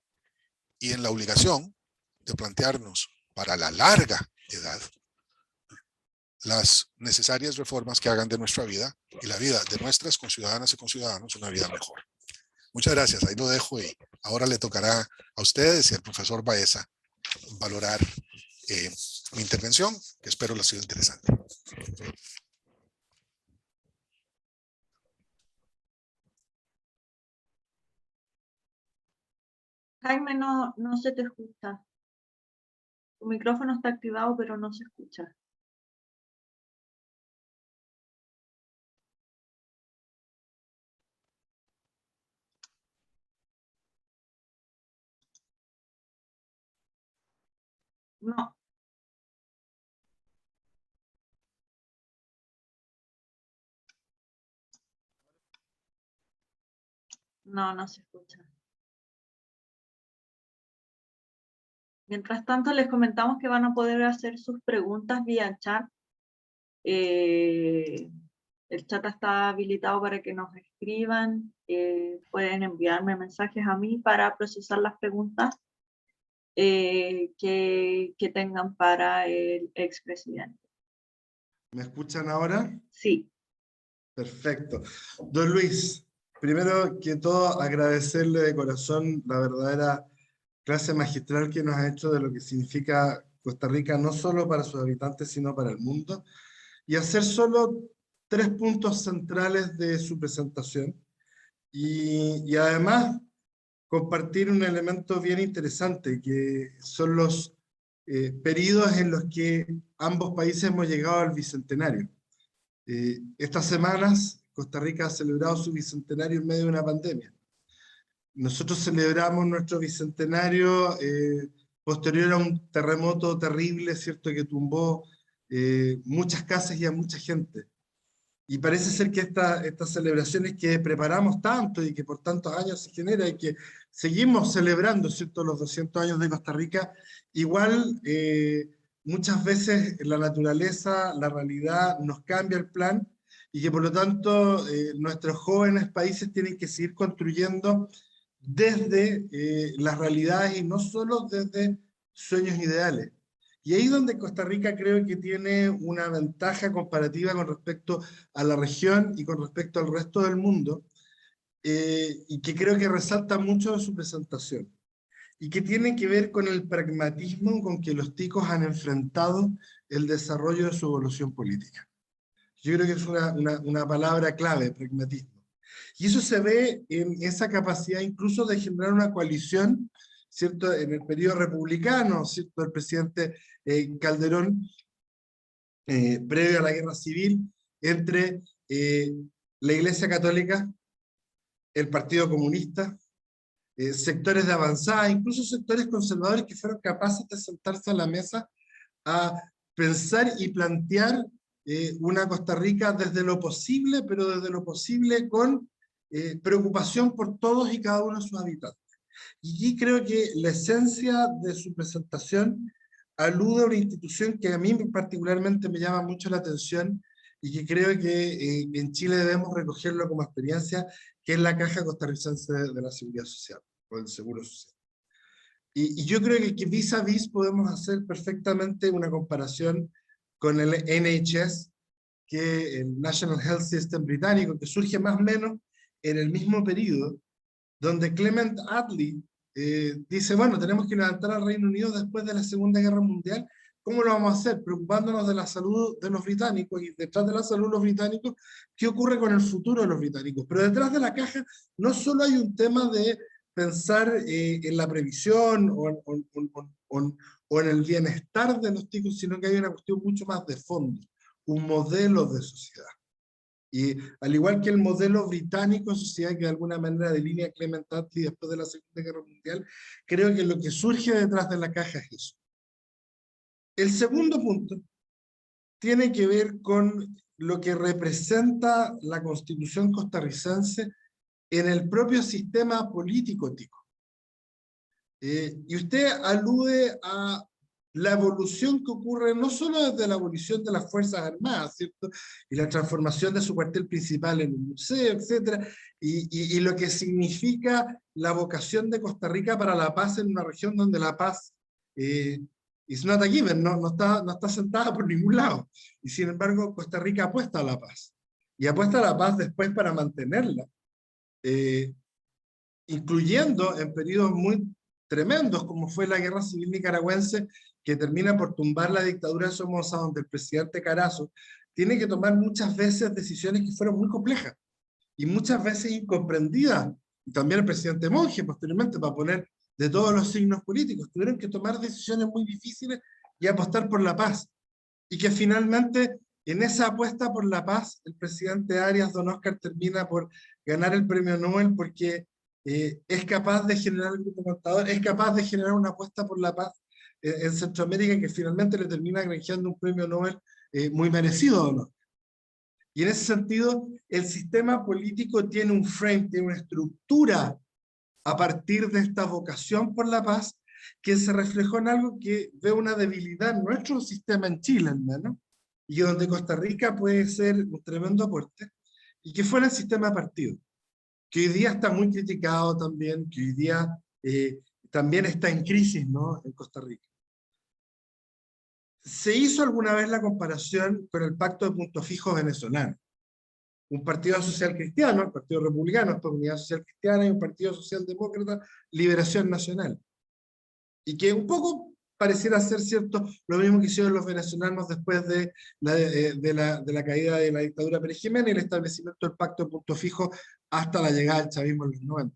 y en la obligación de plantearnos para la larga edad las necesarias reformas que hagan de nuestra vida y la vida de nuestras conciudadanas y conciudadanos una vida mejor. Muchas gracias, ahí lo dejo y ahora le tocará a ustedes y al profesor Baeza valorar mi intervención, que espero la ha sido interesante. Jaime, no se te escucha. Tu micrófono está activado, pero no se escucha. No. No se escucha. Mientras tanto, les comentamos que van a poder hacer sus preguntas vía chat. El chat está habilitado para que nos escriban. Pueden enviarme mensajes a mí para procesar las preguntas que tengan para el expresidente. ¿Me escuchan ahora? Sí. Perfecto. Don Luis, primero que todo agradecerle de corazón la verdadera clase magistral que nos ha hecho de lo que significa Costa Rica, no solo para sus habitantes, sino para el mundo, y hacer solo 3 puntos centrales de su presentación, y además compartir un elemento bien interesante, que son los periodos en los que ambos países hemos llegado al bicentenario. Estas semanas, Costa Rica ha celebrado su bicentenario en medio de una pandemia. Nosotros celebramos nuestro bicentenario posterior a un terremoto terrible, ¿cierto?, que tumbó muchas casas y a mucha gente. Y parece ser que estas celebraciones que preparamos tanto y que por tantos años se genera y que seguimos celebrando, ¿cierto?, los 200 años de Costa Rica, igual muchas veces la naturaleza, la realidad nos cambia el plan y que por lo tanto nuestros jóvenes países tienen que seguir construyendo desde las realidades y no solo desde sueños ideales. Y ahí es donde Costa Rica creo que tiene una ventaja comparativa con respecto a la región y con respecto al resto del mundo, y que creo que resalta mucho en su presentación, y que tiene que ver con el pragmatismo con que los ticos han enfrentado el desarrollo de su evolución política. Yo creo que es una palabra clave, pragmatismo. Y eso se ve en esa capacidad incluso de generar una coalición, ¿cierto?, en el periodo republicano, ¿cierto?, el presidente Calderón, previo a la guerra civil, entre la Iglesia Católica, el Partido Comunista, sectores de avanzada, incluso sectores conservadores que fueron capaces de sentarse a la mesa a pensar y plantear una Costa Rica desde lo posible, pero desde lo posible con preocupación por todos y cada uno de sus habitantes. Y aquí creo que la esencia de su presentación alude a una institución que a mí particularmente me llama mucho la atención y que creo que en Chile debemos recogerlo como experiencia, que es la Caja Costarricense de la Seguridad Social, o del Seguro Social. Y yo creo que vis a vis podemos hacer perfectamente una comparación con el NHS, que el National Health System británico, que surge más o menos en el mismo periodo, donde Clement Attlee dice, bueno, tenemos que levantar al Reino Unido después de la Segunda Guerra Mundial. ¿Cómo lo vamos a hacer? Preocupándonos de la salud de los británicos, y detrás de la salud de los británicos, ¿qué ocurre con el futuro de los británicos? Pero detrás de la caja no solo hay un tema de pensar en la previsión o en el bienestar de los ticos, sino que hay una cuestión mucho más de fondo, un modelo de sociedad. Y al igual que el modelo británico de sociedad que de alguna manera delinea Clement Attlee después de la Segunda Guerra Mundial, creo que lo que surge detrás de la caja es eso. El segundo punto tiene que ver con lo que representa la Constitución costarricense en el propio sistema político tico. Y usted alude a la evolución que ocurre no solo desde la abolición de las Fuerzas Armadas, ¿cierto? Y la transformación de su cuartel principal en un museo, etcétera, y lo que significa la vocación de Costa Rica para la paz en una región donde la paz is not a given, no está sentada por ningún lado. Y sin embargo, Costa Rica apuesta a la paz. Y apuesta a la paz después para mantenerla, incluyendo en periodos muy tremendos, como fue la Guerra Civil Nicaragüense, que termina por tumbar la dictadura de Somoza, donde el presidente Carazo tiene que tomar muchas veces decisiones que fueron muy complejas y muchas veces incomprendidas. Y también el presidente Monge, posteriormente, para poner de todos los signos políticos, tuvieron que tomar decisiones muy difíciles y apostar por la paz. Y que finalmente, en esa apuesta por la paz, el presidente Arias Don Oscar termina por ganar el premio Nobel porque es capaz de generar el grupo contador, es capaz de generar una apuesta por la paz en Centroamérica, que finalmente le termina granjeando un premio Nobel muy merecido a Don Oscar. Y en ese sentido, el sistema político tiene un frame, tiene una estructura a partir de esta vocación por la paz, que se reflejó en algo que ve una debilidad en nuestro sistema en Chile, al menos, y donde Costa Rica puede ser un tremendo aporte, y que fue el sistema de partido, que hoy día está muy criticado también, que hoy día también está en crisis, ¿no?, en Costa Rica. Se hizo alguna vez la comparación con el Pacto de Punto Fijo venezolano. Un partido social cristiano, el Partido Republicano, Unidad Social Cristiana, y un Partido Socialdemócrata, Liberación Nacional. Y que un poco pareciera ser cierto lo mismo que hicieron los venezolanos después de la caída de la dictadura Pérez Jiménez y el establecimiento del Pacto de Punto Fijo hasta la llegada del chavismo en los 90.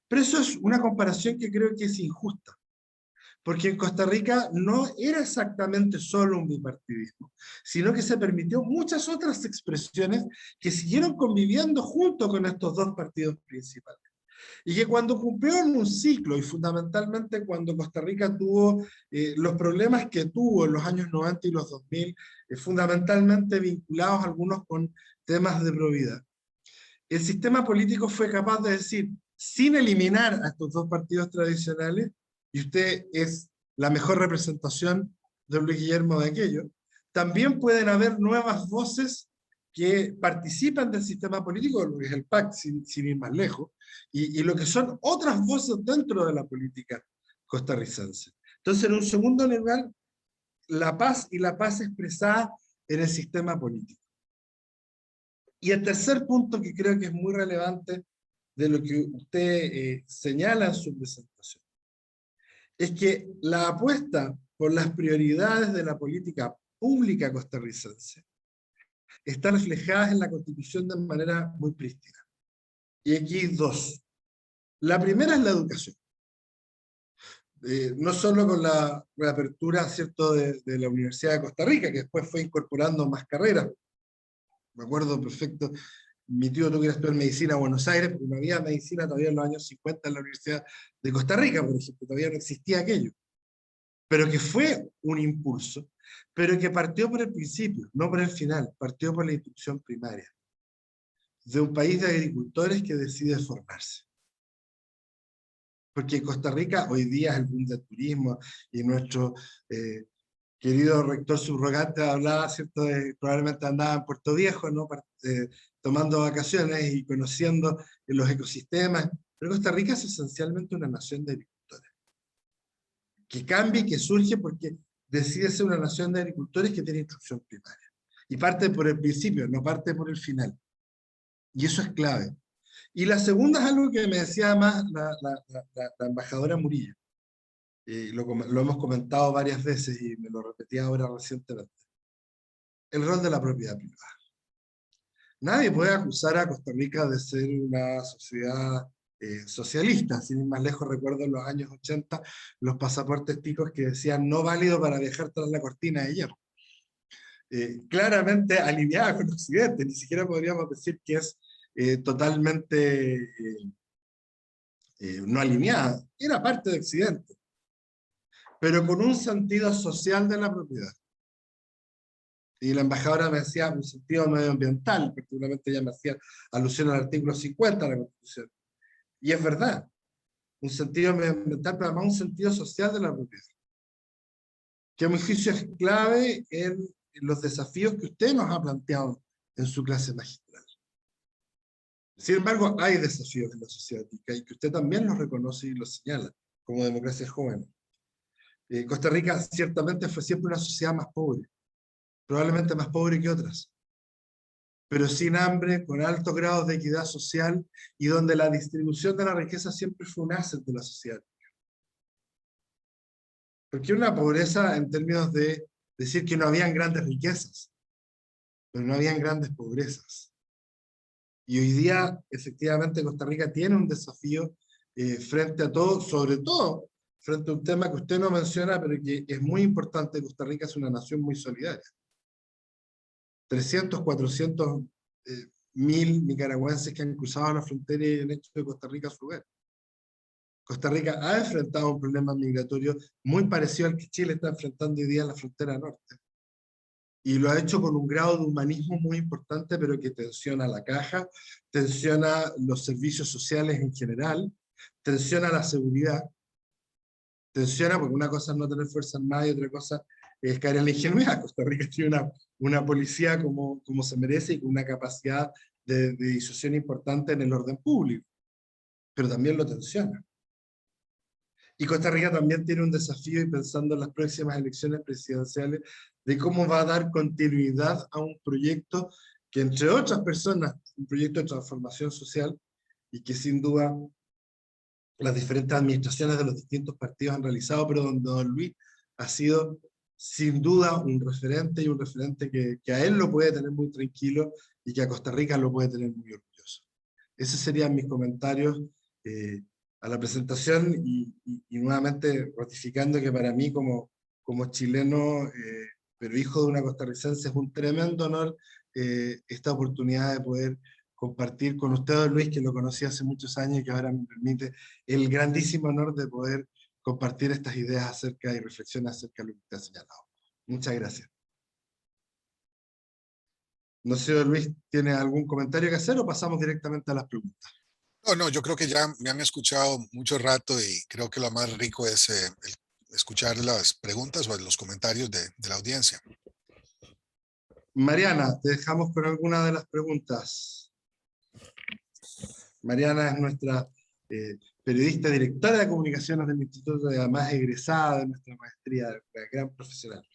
Pero eso es una comparación que creo que es injusta, porque en Costa Rica no era exactamente solo un bipartidismo, sino que se permitió muchas otras expresiones que siguieron conviviendo junto con estos dos partidos principales. Y que cuando cumplieron un ciclo, y fundamentalmente cuando Costa Rica tuvo los problemas que tuvo en los años 90 y los 2000, fundamentalmente vinculados algunos con temas de probidad, el sistema político fue capaz de decir, sin eliminar a estos dos partidos tradicionales, y usted es la mejor representación de Luis Guillermo de aquello, también pueden haber nuevas voces que participan del sistema político, lo que es el PAC, sin ir más lejos, y lo que son otras voces dentro de la política costarricense. Entonces, en un segundo lugar, la paz y la paz expresada en el sistema político. Y el tercer punto que creo que es muy relevante de lo que usted señala en su presentación, es que la apuesta por las prioridades de la política pública costarricense está reflejada en la Constitución de manera muy prístina. Y aquí dos. La primera es la educación. No solo con la reapertura, ¿cierto?, de la Universidad de Costa Rica, que después fue incorporando más carreras. Me acuerdo perfecto, mi tío tuvo que estudiar medicina a Buenos Aires, porque no había medicina todavía en los años 50 en la Universidad de Costa Rica, por ejemplo, todavía no existía aquello. Pero que fue un impulso, pero que partió por el principio, no por el final, partió por la instrucción primaria, de un país de agricultores que decide formarse. Porque Costa Rica hoy día es el boom del turismo, y nuestro querido rector subrogante hablaba, ¿cierto? Probablemente andaba en Puerto Viejo, ¿no? Tomando vacaciones y conociendo los ecosistemas. Pero Costa Rica es esencialmente una nación de agricultores. Que cambia y que surge porque decide ser una nación de agricultores que tiene instrucción primaria. Y parte por el principio, no parte por el final. Y eso es clave. Y la segunda es algo que me decía más la embajadora Murillo. Lo hemos comentado varias veces y me lo repetí ahora recientemente. El rol de la propiedad privada. Nadie puede acusar a Costa Rica de ser una sociedad socialista. Sin ir más lejos, recuerdo en los años 80 los pasaportes ticos que decían no válido para viajar tras la cortina de hierro. Claramente alineada con Occidente, ni siquiera podríamos decir que es totalmente no alineada, era parte de Occidente, pero con un sentido social de la propiedad. Y la embajadora me decía un sentido medioambiental, particularmente ella me hacía alusión al artículo 50 de la Constitución. Y es verdad, un sentido medioambiental, pero además un sentido social de la propiedad. Que a mi juicio es clave en los desafíos que usted nos ha planteado en su clase magistral. Sin embargo, hay desafíos en la sociedad tica y que usted también los reconoce y los señala como democracia joven. Costa Rica ciertamente fue siempre una sociedad más pobre, probablemente más pobre que otras, pero sin hambre, con altos grados de equidad social y donde la distribución de la riqueza siempre fue un asset de la sociedad. Porque una pobreza en términos de decir que no habían grandes riquezas, pero no habían grandes pobrezas. Y hoy día, efectivamente, Costa Rica tiene un desafío frente a todo, sobre todo frente a un tema que usted no menciona, pero que es muy importante. Costa Rica es una nación muy solidaria. 300, 400 mil nicaragüenses que han cruzado la frontera y han hecho de Costa Rica su hogar. Costa Rica ha enfrentado un problema migratorio muy parecido al que Chile está enfrentando hoy día en la frontera norte. Y lo ha hecho con un grado de humanismo muy importante, pero que tensiona la caja, tensiona los servicios sociales en general, tensiona la seguridad, tensiona porque una cosa es no tener fuerza armada y otra cosa es caer en la ingenuidad. Costa Rica tiene una policía como se merece y con una capacidad de disuasión importante en el orden público, pero también lo tensiona. Y Costa Rica también tiene un desafío, y pensando en las próximas elecciones presidenciales, de cómo va a dar continuidad a un proyecto que, entre otras personas, un proyecto de transformación social, y que sin duda las diferentes administraciones de los distintos partidos han realizado, pero donde don Luis ha sido sin duda un referente, y un referente que a él lo puede tener muy tranquilo y que a Costa Rica lo puede tener muy orgulloso. Esos serían mis comentarios a la presentación, y nuevamente ratificando que para mí como chileno, pero hijo de una costarricense, es un tremendo honor esta oportunidad de poder compartir con usted, don Luis, que lo conocí hace muchos años y que ahora me permite el grandísimo honor de poder compartir estas ideas acerca y reflexiones acerca de lo que usted ha señalado. Muchas gracias. No sé, don Luis, ¿tiene algún comentario que hacer o pasamos directamente a las preguntas? No, yo creo que ya me han escuchado mucho rato y creo que lo más rico es escuchar las preguntas o los comentarios de la audiencia. Mariana, te dejamos con alguna de las preguntas. Mariana es nuestra periodista, directora de comunicaciones del Instituto, y además egresada de nuestra maestría, una gran profesional.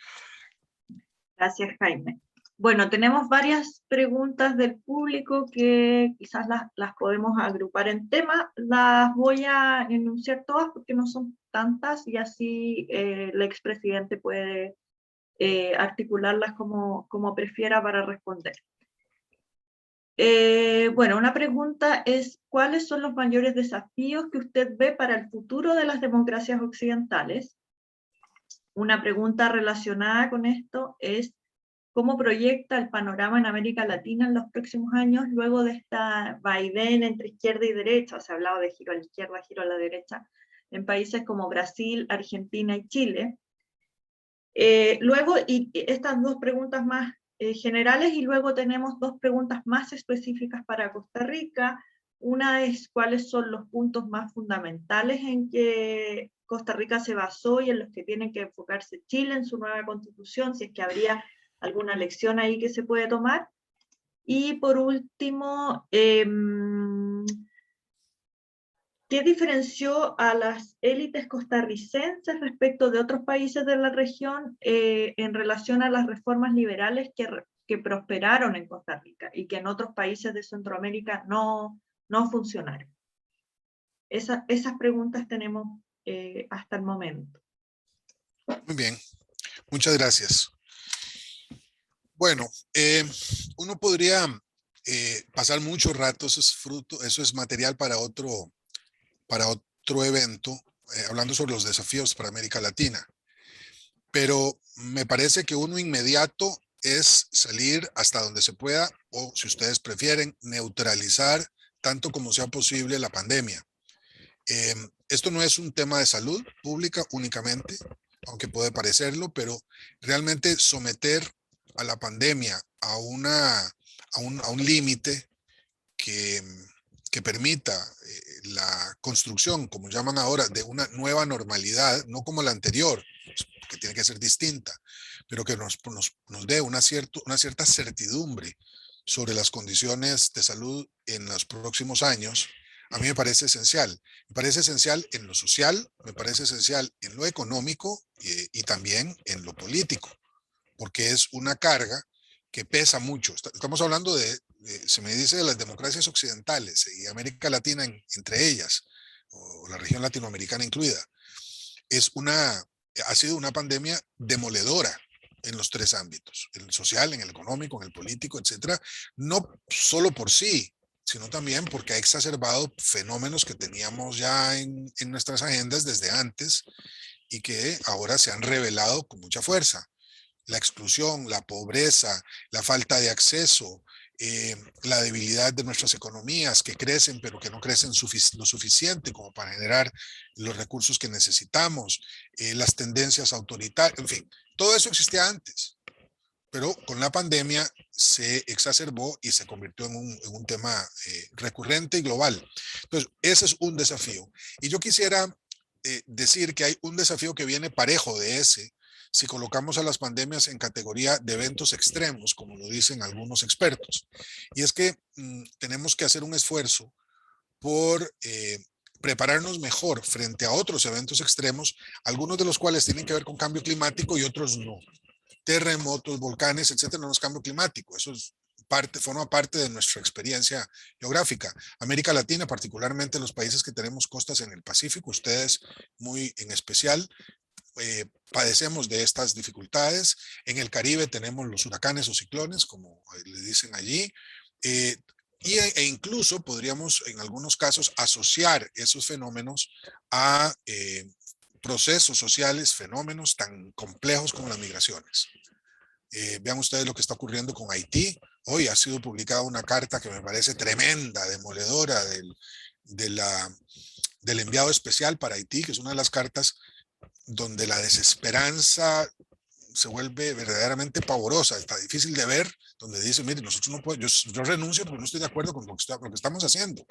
Gracias, Jaime. Bueno, tenemos varias preguntas del público que quizás las podemos agrupar en temas. Las voy a enunciar todas porque no son tantas, y así el expresidente puede articularlas como prefiera para responder. Bueno, una pregunta es: ¿cuáles son los mayores desafíos que usted ve para el futuro de las democracias occidentales? Una pregunta relacionada con esto es: ¿cómo proyecta el panorama en América Latina en los próximos años, luego de esta vaivén entre izquierda y derecha? Se ha hablado de giro a la izquierda, giro a la derecha, en países como Brasil, Argentina y Chile. Luego, y estas dos preguntas más generales, y luego tenemos dos preguntas más específicas para Costa Rica. Una es cuáles son los puntos más fundamentales en que Costa Rica se basó y en los que tiene que enfocarse Chile en su nueva constitución, si es que habría alguna lección ahí que se puede tomar. Y por último, ¿qué diferenció a las élites costarricenses respecto de otros países de la región en relación a las reformas liberales que prosperaron en Costa Rica y que en otros países de Centroamérica no funcionaron? Esas preguntas tenemos hasta el momento. Muy bien, muchas gracias. Bueno, uno podría pasar mucho rato, eso es material para otro evento, hablando sobre los desafíos para América Latina. Pero me parece que uno inmediato es salir hasta donde se pueda, o si ustedes prefieren, neutralizar tanto como sea posible la pandemia. Esto no es un tema de salud pública únicamente, aunque puede parecerlo, pero realmente someter a la pandemia a un límite que permita la construcción, como llaman ahora, de una nueva normalidad, no como la anterior, que tiene que ser distinta, pero que nos dé una cierta certidumbre sobre las condiciones de salud en los próximos años, a mí me parece esencial. Me parece esencial en lo social, me parece esencial en lo económico y también en lo político, porque es una carga que pesa mucho. Estamos hablando se me dice de las democracias occidentales y América Latina entre ellas, o la región latinoamericana incluida. Ha sido una pandemia demoledora en los tres ámbitos, en el social, en el económico, en el político, etcétera, no solo por sí, sino también porque ha exacerbado fenómenos que teníamos ya en nuestras agendas desde antes y que ahora se han revelado con mucha fuerza. La exclusión, la pobreza, la falta de acceso, la debilidad de nuestras economías que crecen pero que no crecen lo suficiente como para generar los recursos que necesitamos, las tendencias autoritarias, en fin, todo eso existía antes, pero con la pandemia se exacerbó y se convirtió en un tema recurrente y global. Entonces, ese es un desafío. Y yo quisiera decir que hay un desafío que viene parejo de ese, si colocamos a las pandemias en categoría de eventos extremos, como lo dicen algunos expertos. Y es que tenemos que hacer un esfuerzo por prepararnos mejor frente a otros eventos extremos, algunos de los cuales tienen que ver con cambio climático y otros no. Terremotos, volcanes, etcétera, no es cambio climático. Eso forma parte de nuestra experiencia geográfica. América Latina, particularmente los países que tenemos costas en el Pacífico, ustedes muy en especial, padecemos de estas dificultades. En el Caribe tenemos los huracanes o ciclones, como le dicen allí, e incluso podríamos en algunos casos asociar esos fenómenos a procesos sociales, fenómenos tan complejos como las migraciones. Vean ustedes lo que está ocurriendo con Haití. Hoy ha sido publicada una carta que me parece tremenda, demoledora, del enviado especial para Haití, que es una de las cartas donde la desesperanza se vuelve verdaderamente pavorosa, está difícil de ver, donde dice, mire, nosotros no podemos, yo renuncio porque no estoy de acuerdo con lo que estamos haciendo.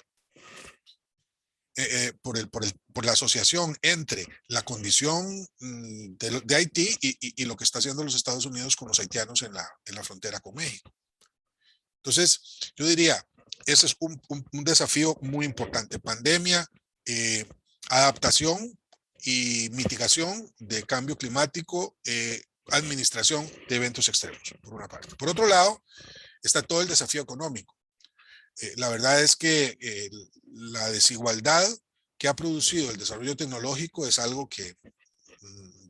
Por la asociación entre la condición de Haití y lo que está haciendo los Estados Unidos con los haitianos en la frontera con México. Entonces, yo diría, ese es un desafío muy importante. Pandemia, adaptación y mitigación de cambio climático, administración de eventos extremos, por una parte. Por otro lado, está todo el desafío económico. La verdad es que la desigualdad que ha producido el desarrollo tecnológico es algo que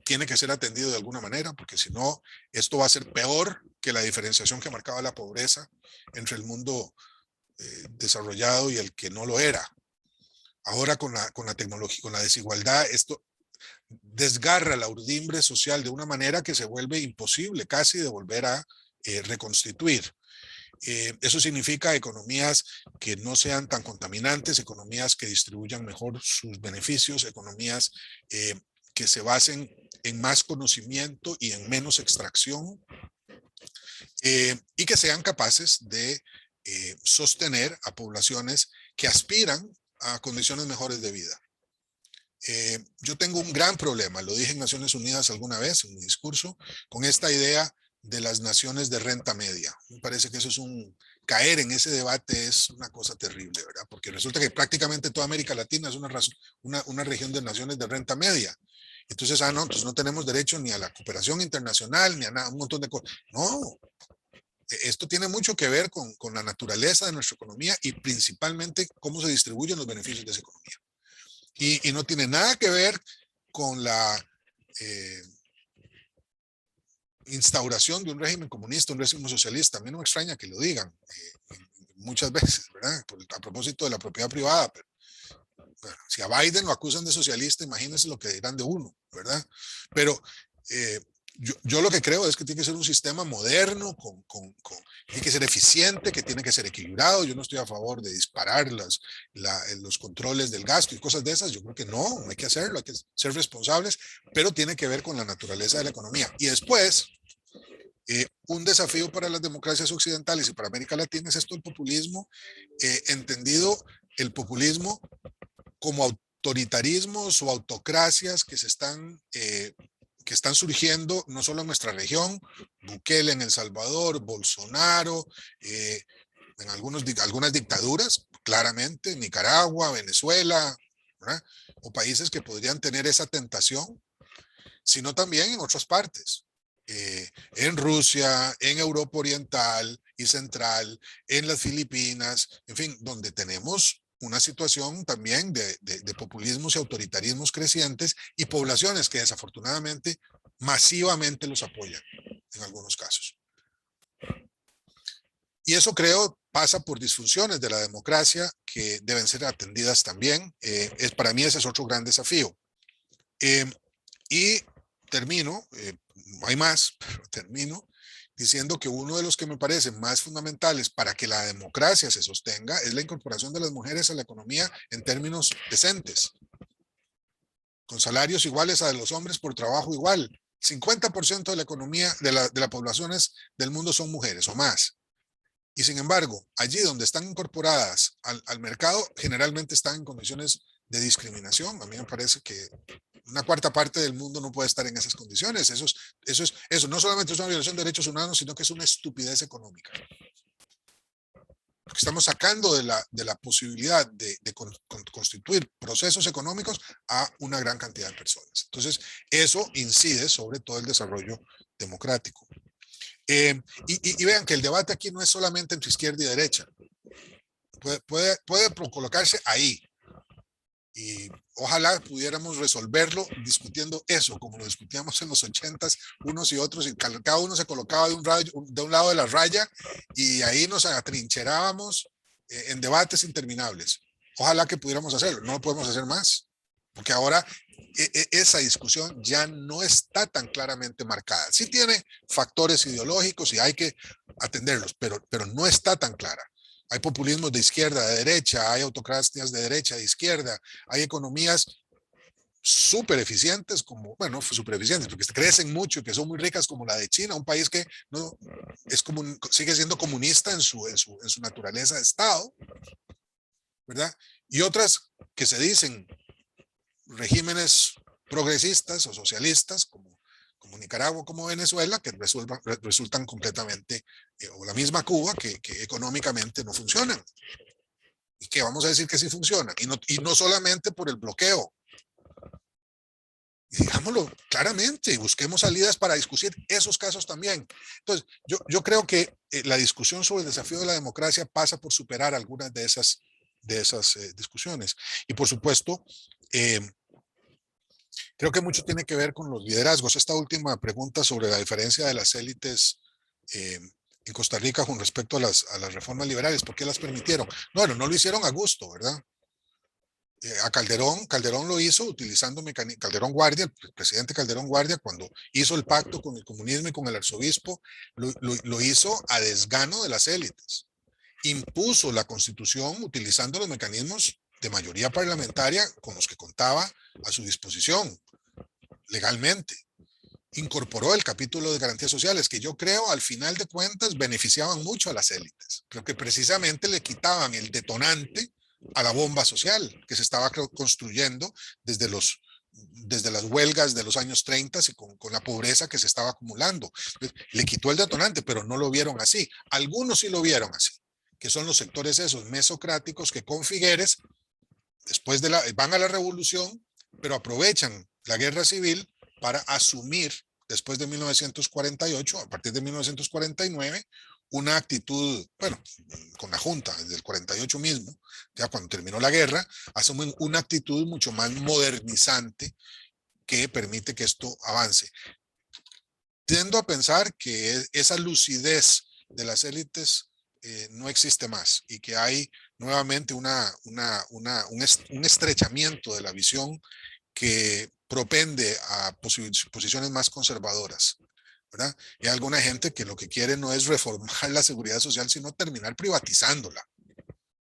tiene que ser atendido de alguna manera, porque si no, esto va a ser peor que la diferenciación que marcaba la pobreza entre el mundo desarrollado y el que no lo era. Ahora con la tecnología, con la desigualdad, esto desgarra la urdimbre social de una manera que se vuelve imposible casi de volver a reconstituir. Eso significa economías que no sean tan contaminantes, economías que distribuyan mejor sus beneficios, economías que se basen en más conocimiento y en menos extracción, y que sean capaces de sostener a poblaciones que aspiran a condiciones mejores de vida. Yo tengo un gran problema, lo dije en Naciones Unidas alguna vez en mi discurso, con esta idea de las naciones de renta media. Me parece que eso es caer en ese debate es una cosa terrible, ¿verdad? Porque resulta que prácticamente toda América Latina es una región de naciones de renta media. Entonces, no, entonces no tenemos derecho ni a la cooperación internacional, ni a nada, un montón de cosas. No, esto tiene mucho que ver con la naturaleza de nuestra economía y principalmente cómo se distribuyen los beneficios de esa economía. Y no tiene nada que ver con la instauración de un régimen comunista, un régimen socialista. A mí no me extraña que lo digan muchas veces, ¿verdad? A propósito de la propiedad privada. Pero, bueno, si a Biden lo acusan de socialista, imagínense lo que dirán de uno, ¿verdad? Pero yo lo que creo es que tiene que ser un sistema moderno, tiene que ser eficiente, que tiene que ser equilibrado. Yo no estoy a favor de disparar los controles del gasto y cosas de esas. Yo creo que no hay que hacerlo, hay que ser responsables, pero tiene que ver con la naturaleza de la economía. Y después, un desafío para las democracias occidentales y para América Latina es esto, el populismo, entendido el populismo como autoritarismos o autocracias que están surgiendo no solo en nuestra región, Bukele en El Salvador, Bolsonaro, en algunas dictaduras, claramente, Nicaragua, Venezuela, ¿verdad? O países que podrían tener esa tentación, sino también en otras partes, en Rusia, en Europa Oriental y Central, en las Filipinas, en fin, donde tenemos una situación también de populismos y autoritarismos crecientes y poblaciones que desafortunadamente masivamente los apoyan en algunos casos. Y eso creo pasa por disfunciones de la democracia que deben ser atendidas también. Para mí ese es otro gran desafío. Y termino, hay más, pero termino diciendo que uno de los que me parece más fundamentales para que la democracia se sostenga es la incorporación de las mujeres a la economía en términos decentes, con salarios iguales a de los hombres por trabajo igual. 50% de la economía de las poblaciones del mundo son mujeres o más. Y sin embargo, allí donde están incorporadas al mercado, generalmente están en condiciones de discriminación. A mí me parece que una cuarta parte del mundo no puede estar en esas condiciones. Eso no solamente es una violación de derechos humanos, sino que es una estupidez económica. Porque estamos sacando de la posibilidad de constituir procesos económicos a una gran cantidad de personas. Entonces, eso incide sobre todo el desarrollo democrático. Y vean que el debate aquí no es solamente entre izquierda y derecha. Puede colocarse ahí. Y ojalá pudiéramos resolverlo discutiendo eso, como lo discutíamos en los 80s, unos y otros, y cada uno se colocaba de un lado de la raya y ahí nos atrincherábamos en debates interminables. Ojalá que pudiéramos hacerlo, no lo podemos hacer más, porque ahora esa discusión ya no está tan claramente marcada. Sí tiene factores ideológicos y hay que atenderlos, pero no está tan clara. Hay populismos de izquierda, de derecha, hay autocracias de derecha, de izquierda, hay economías súper eficientes, súper eficientes, porque crecen mucho y que son muy ricas, como la de China, un país que no es sigue siendo comunista en su naturaleza de Estado, ¿verdad? Y otras que se dicen regímenes progresistas o socialistas, como Nicaragua, como Venezuela, que resultan completamente, o la misma Cuba, que económicamente no funcionan. Y que vamos a decir que sí funcionan. Y no solamente por el bloqueo. Y digámoslo claramente, y busquemos salidas para discutir esos casos también. Entonces, yo creo que la discusión sobre el desafío de la democracia pasa por superar algunas de esas discusiones. Y por supuesto, creo que mucho tiene que ver con los liderazgos. Esta última pregunta sobre la diferencia de las élites en Costa Rica con respecto a las reformas liberales, ¿por qué las permitieron? Bueno, no lo hicieron a gusto, ¿verdad? A Calderón lo hizo utilizando Calderón Guardia, el presidente Calderón Guardia, cuando hizo el pacto con el comunismo y con el arzobispo, lo hizo a desgano de las élites. Impuso la constitución utilizando los mecanismos de mayoría parlamentaria con los que contaba a su disposición legalmente. Incorporó el capítulo de garantías sociales, que yo creo al final de cuentas beneficiaban mucho a las élites. Creo que precisamente le quitaban el detonante a la bomba social que se estaba construyendo desde las huelgas de los años 30 y con la pobreza que se estaba acumulando. Le quitó el detonante, pero no lo vieron así. Algunos sí lo vieron así, que son los sectores esos mesocráticos que con Figueres, después van a la revolución, pero aprovechan la guerra civil para asumir, después de 1948, a partir de 1949, una actitud, bueno, con la Junta, desde el 48 mismo, ya cuando terminó la guerra, asumen una actitud mucho más modernizante que permite que esto avance. Tiendo a pensar que esa lucidez de las élites no existe más y que hay nuevamente un estrechamiento de la visión que propende a posiciones más conservadoras, ¿verdad? Y hay alguna gente que lo que quiere no es reformar la seguridad social, sino terminar privatizándola.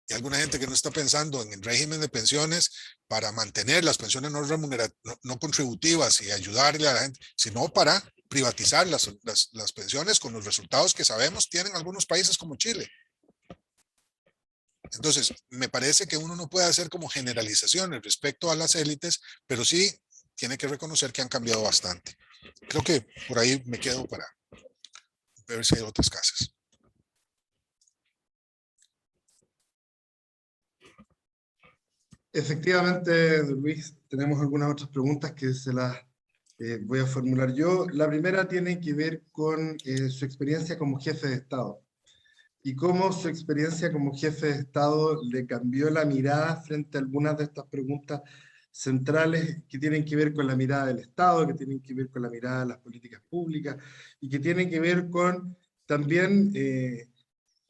Y alguna gente que no está pensando en el régimen de pensiones para mantener las pensiones no contributivas y ayudarle a la gente, sino para privatizar las pensiones con los resultados que sabemos tienen algunos países como Chile. Entonces, me parece que uno no puede hacer como generalizaciones respecto a las élites, pero sí tiene que reconocer que han cambiado bastante. Creo que por ahí me quedo para ver si hay otras casas. Efectivamente, Luis, tenemos algunas otras preguntas que se las voy a formular yo. La primera tiene que ver con su experiencia como jefe de Estado y cómo su experiencia como jefe de Estado le cambió la mirada frente a algunas de estas preguntas centrales que tienen que ver con la mirada del Estado, que tienen que ver con la mirada de las políticas públicas y que tienen que ver con también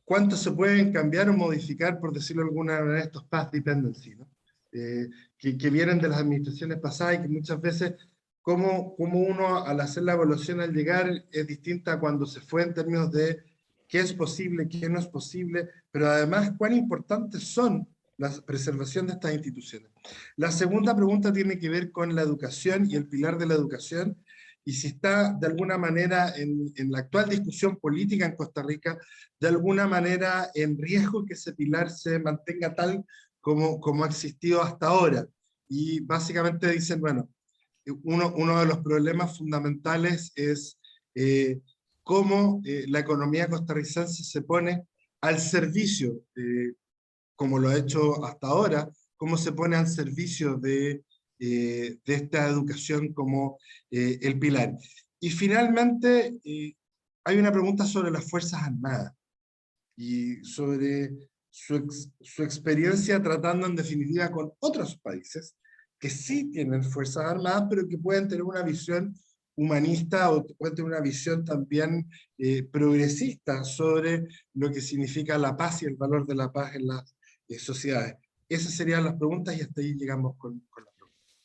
cuánto se pueden cambiar o modificar, por decirlo de alguna manera, estos path dependency, ¿no? Que vienen de las administraciones pasadas y que muchas veces cómo uno al hacer la evaluación al llegar es distinta a cuando se fue en términos de qué es posible, qué no es posible, pero además cuán importantes son la preservación de estas instituciones. La segunda pregunta tiene que ver con la educación y el pilar de la educación, y si está de alguna manera en la actual discusión política en Costa Rica, de alguna manera en riesgo que ese pilar se mantenga tal como ha existido hasta ahora. Y básicamente dicen, bueno, uno de los problemas fundamentales es cómo la economía costarricense se pone al servicio, como lo ha hecho hasta ahora, cómo se pone al servicio de esta educación como el pilar. Y finalmente, hay una pregunta sobre las Fuerzas Armadas y sobre su experiencia tratando en definitiva con otros países que sí tienen Fuerzas Armadas, pero que pueden tener una visión humanista o pueden tener una visión también progresista sobre lo que significa la paz y el valor de la paz en las sociedades. Esas serían las preguntas y hasta ahí llegamos con las preguntas.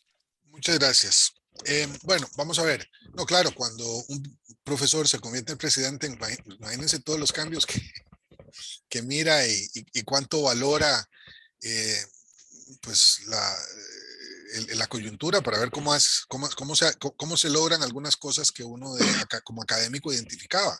Muchas gracias. Bueno, vamos a ver. No, claro, cuando un profesor se convierte en presidente, imagínense todos los cambios que mira y cuánto valora pues la coyuntura para ver cómo se logran algunas cosas que uno como académico identificaba,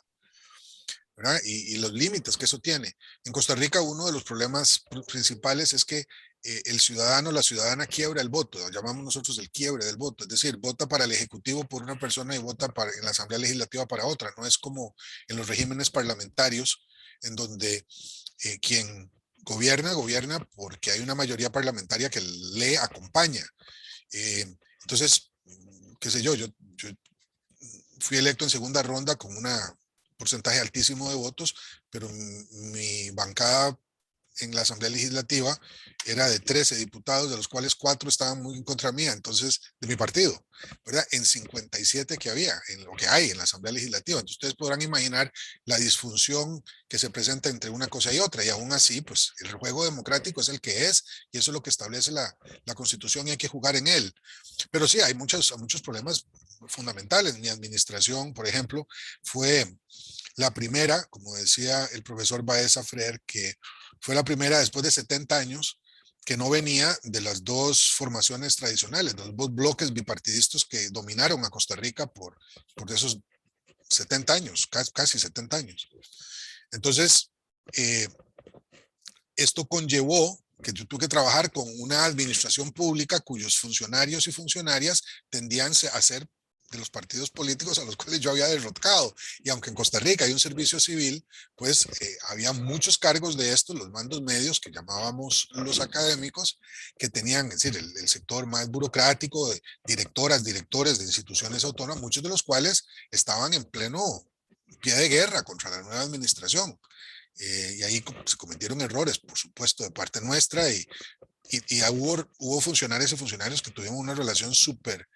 ¿verdad? Y los límites que eso tiene. En Costa Rica uno de los problemas principales es que el ciudadano, la ciudadana quiebra el voto, lo llamamos nosotros el quiebre del voto, es decir, vota para el Ejecutivo por una persona y vota en la Asamblea Legislativa para otra, no es como en los regímenes parlamentarios en donde quien gobierna porque hay una mayoría parlamentaria que le acompaña. Entonces, qué sé yo fui electo en segunda ronda con un porcentaje altísimo de votos, pero mi bancada en la Asamblea Legislativa era de 13 diputados, de los cuales 4 estaban muy en contra mía, entonces, de mi partido, ¿verdad? En 57 que había, en lo que hay en la Asamblea Legislativa. Entonces, ustedes podrán imaginar la disfunción que se presenta entre una cosa y otra, y aún así, pues, el juego democrático es el que es, y eso es lo que establece la Constitución y hay que jugar en él. Pero sí, hay muchos problemas fundamentales. Mi administración, por ejemplo, fue la primera, como decía el profesor Baeza Freire, que fue la primera después de 70 años que no venía de las dos formaciones tradicionales, los dos bloques bipartidistas que dominaron a Costa Rica por esos 70 años, casi 70 años. Entonces, esto conllevó que yo tuve que trabajar con una administración pública cuyos funcionarios y funcionarias tendían a ser de los partidos políticos a los cuales yo había derrotado. Y aunque en Costa Rica hay un servicio civil, pues había muchos cargos de estos, los mandos medios, que llamábamos los académicos, que tenían, es decir, el sector más burocrático, de directoras, directores de instituciones autónomas, muchos de los cuales estaban en pleno pie de guerra contra la nueva administración. Y ahí se cometieron errores, por supuesto, de parte nuestra, y hubo funcionarios y funcionarios que tuvieron una relación súper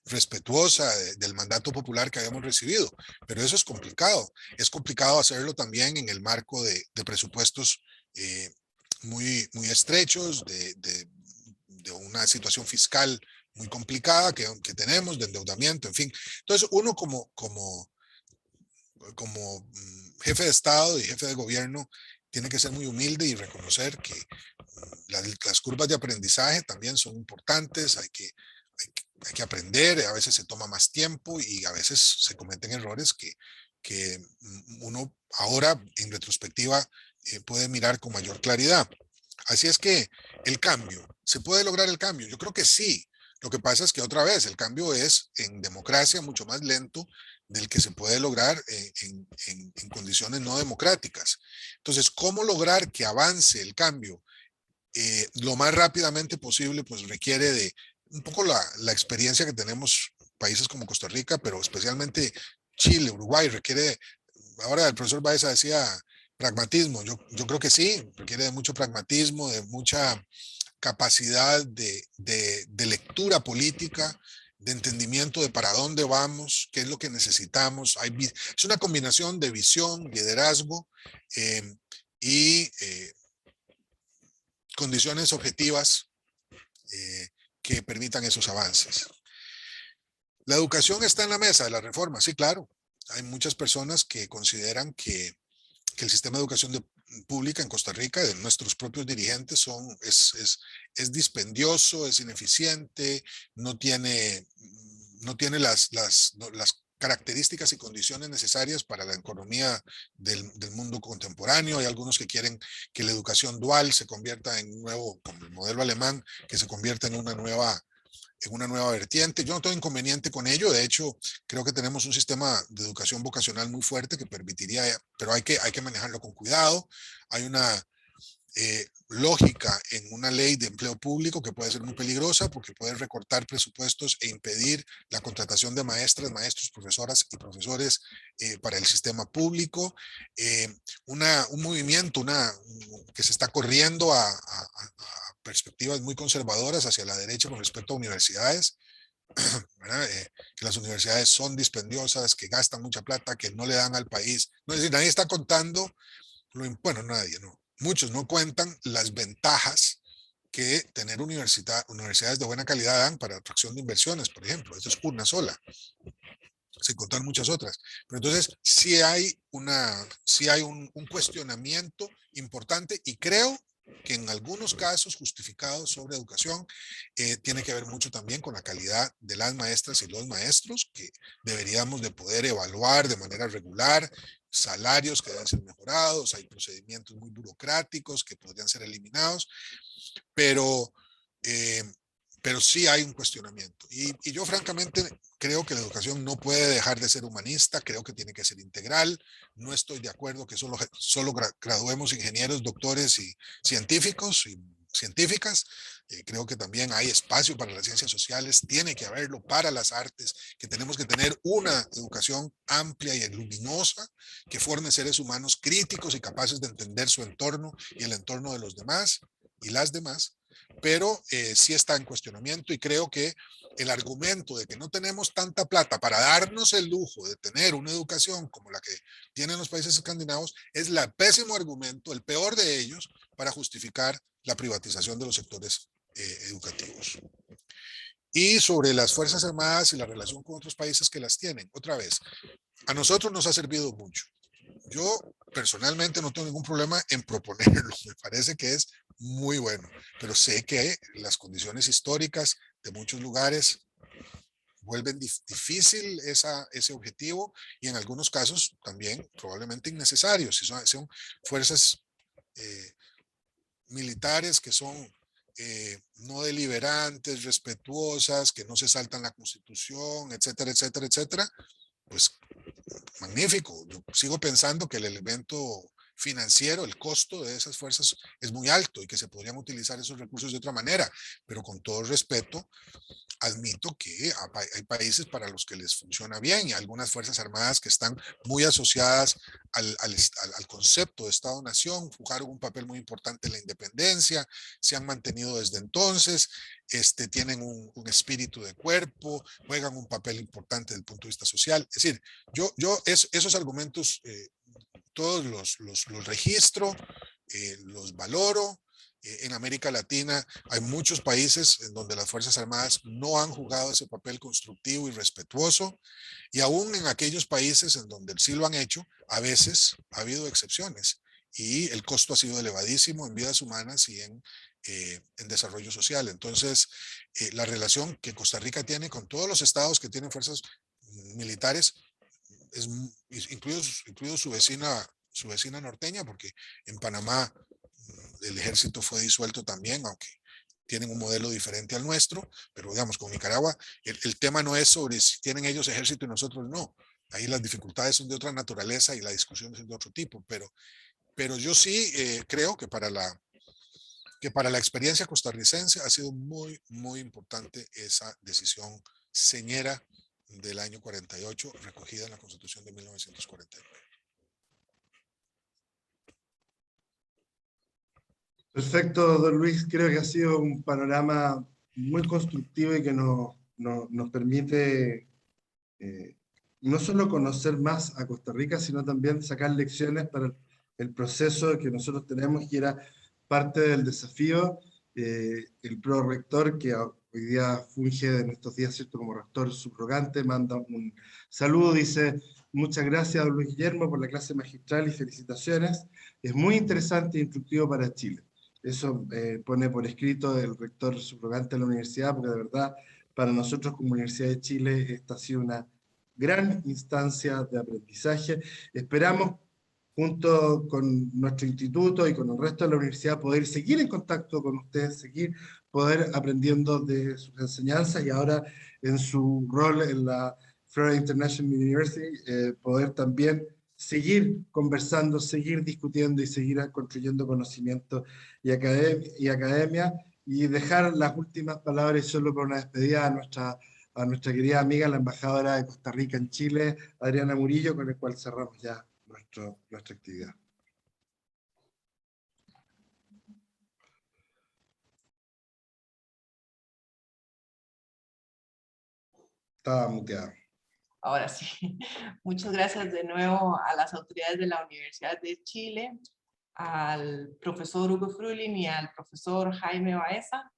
respetuosa del mandato popular que habíamos recibido, pero eso es complicado hacerlo también en el marco de presupuestos muy estrechos, de una situación fiscal muy complicada que tenemos, de endeudamiento, en fin. Entonces uno como jefe de Estado y jefe de gobierno tiene que ser muy humilde y reconocer que las curvas de aprendizaje también son importantes, hay que aprender, a veces se toma más tiempo y a veces se cometen errores que uno ahora en retrospectiva puede mirar con mayor claridad. Así es que el cambio, ¿se puede lograr el cambio? Yo creo que sí. Lo que pasa es que otra vez el cambio es en democracia mucho más lento del que se puede lograr en condiciones no democráticas. Entonces, ¿cómo lograr que avance el cambio lo más rápidamente posible? Pues requiere de un poco la experiencia que tenemos países como Costa Rica, pero especialmente Chile, Uruguay, requiere, ahora el profesor Baeza decía pragmatismo, yo creo que sí, requiere de mucho pragmatismo, de mucha capacidad de lectura política, de entendimiento de para dónde vamos, qué es lo que necesitamos. Es una combinación de visión, liderazgo y condiciones objetivas que permitan esos avances. ¿La educación está en la mesa de la reforma? Sí, claro. Hay muchas personas que consideran que el sistema de educación pública en Costa Rica, de nuestros propios dirigentes, es dispendioso, es ineficiente, no tiene las características y condiciones necesarias para la economía del mundo contemporáneo. Hay algunos que quieren que la educación dual se convierta en un nuevo, como el modelo alemán, que se convierta en una nueva vertiente. Yo no tengo inconveniente con ello. De hecho, creo que tenemos un sistema de educación vocacional muy fuerte que permitiría, pero hay que manejarlo con cuidado. Hay una lógica en una ley de empleo público que puede ser muy peligrosa porque puede recortar presupuestos e impedir la contratación de maestras, maestros, profesoras y profesores para el sistema público. Un movimiento que se está corriendo a perspectivas muy conservadoras hacia la derecha con respecto a universidades, que las universidades son dispendiosas, que gastan mucha plata, que no le dan al país. No es decir, nadie está contando, nadie, no. Muchos no cuentan las ventajas que tener universidades de buena calidad dan para atracción de inversiones, por ejemplo. Esto es una sola, sin contar muchas otras. Pero entonces sí hay un cuestionamiento importante y creo que en algunos casos justificados sobre educación tiene que ver mucho también con la calidad de las maestras y los maestros, que deberíamos de poder evaluar de manera regular, salarios que deben ser mejorados, hay procedimientos muy burocráticos que podrían ser eliminados, pero sí hay un cuestionamiento. Y yo francamente creo que la educación no puede dejar de ser humanista, creo que tiene que ser integral. No estoy de acuerdo que solo graduemos ingenieros, doctores y científicos y científicas. Creo que también hay espacio para las ciencias sociales, tiene que haberlo para las artes, que tenemos que tener una educación amplia y luminosa que forme seres humanos críticos y capaces de entender su entorno y el entorno de los demás y las demás. Pero sí está en cuestionamiento y creo que el argumento de que no tenemos tanta plata para darnos el lujo de tener una educación como la que tienen los países escandinavos es el pésimo argumento, el peor de ellos, para justificar la privatización de los sectores educativos. Y sobre las Fuerzas Armadas y la relación con otros países que las tienen, otra vez, a nosotros nos ha servido mucho. Yo personalmente no tengo ningún problema en proponerlo, me parece que es muy bueno, pero sé que las condiciones históricas de muchos lugares vuelven difícil ese objetivo y en algunos casos también probablemente innecesarios, si son fuerzas militares que son no deliberantes, respetuosas, que no se saltan la Constitución, etcétera, etcétera, etcétera, pues magnífico. Yo sigo pensando que el elemento financiero, el costo de esas fuerzas es muy alto y que se podrían utilizar esos recursos de otra manera, pero con todo respeto, admito que hay países para los que les funciona bien y algunas fuerzas armadas que están muy asociadas al concepto de Estado-Nación, jugaron un papel muy importante en la independencia, se han mantenido desde entonces, tienen un espíritu de cuerpo, juegan un papel importante desde el punto de vista social. Es decir, esos argumentos, todos los registro, los valoro. En América Latina hay muchos países en donde las Fuerzas Armadas no han jugado ese papel constructivo y respetuoso, y aún en aquellos países en donde sí lo han hecho, a veces ha habido excepciones y el costo ha sido elevadísimo en vidas humanas y en desarrollo social. Entonces, la relación que Costa Rica tiene con todos los estados que tienen fuerzas militares, incluido su vecina norteña, porque en Panamá el ejército fue disuelto también, aunque tienen un modelo diferente al nuestro, pero digamos, con Nicaragua, el tema no es sobre si tienen ellos ejército y nosotros no. Ahí las dificultades son de otra naturaleza y la discusión es de otro tipo, pero yo sí creo que para la experiencia costarricense ha sido muy, muy importante esa decisión señera del año 48, recogida en la Constitución de 1949. Perfecto, don Luis. Creo que ha sido un panorama muy constructivo y que nos permite no solo conocer más a Costa Rica, sino también sacar lecciones para el proceso que nosotros tenemos, y era parte del desafío. El prorector, que hoy día funge en estos días, ¿cierto?, como rector subrogante, manda un saludo, dice: muchas gracias, don Luis Guillermo, por la clase magistral y felicitaciones. Es muy interesante e instructivo para Chile. Eso pone por escrito el rector subrogante de la universidad, porque de verdad, para nosotros como Universidad de Chile, esta ha sido una gran instancia de aprendizaje. Esperamos, junto con nuestro instituto y con el resto de la universidad, poder seguir en contacto con ustedes, poder aprendiendo de sus enseñanzas, y ahora en su rol en la Florida International University, poder también seguir conversando, seguir discutiendo y seguir construyendo conocimiento y academia, y dejar las últimas palabras solo por una despedida a nuestra querida amiga, la embajadora de Costa Rica en Chile, Adriana Murillo, con el cual cerramos ya nuestra actividad. Estaba muteada. Ahora sí, muchas gracias de nuevo a las autoridades de la Universidad de Chile, al profesor Hugo Frulin y al profesor Jaime Baeza,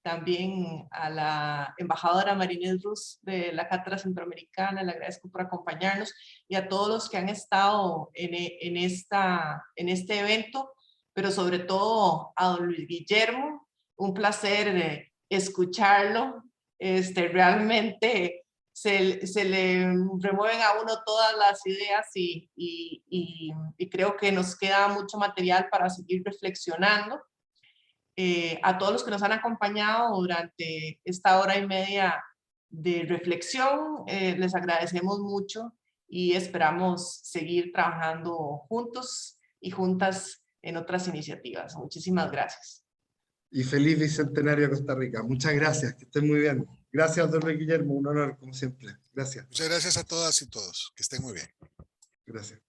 también a la embajadora Marinés Ruz de la Cátedra Centroamericana. Le agradezco por acompañarnos, y a todos los que han estado en este evento, pero sobre todo a don Luis Guillermo. Un placer escucharlo. Realmente se le remueven a uno todas las ideas, y creo que nos queda mucho material para seguir reflexionando. A todos los que nos han acompañado durante esta hora y media de reflexión, les agradecemos mucho y esperamos seguir trabajando juntos y juntas en otras iniciativas. Muchísimas gracias. Y feliz bicentenario a Costa Rica. Muchas gracias, que estén muy bien. Gracias, don Luis Guillermo, un honor como siempre. Gracias. Muchas gracias a todas y todos, que estén muy bien. Gracias.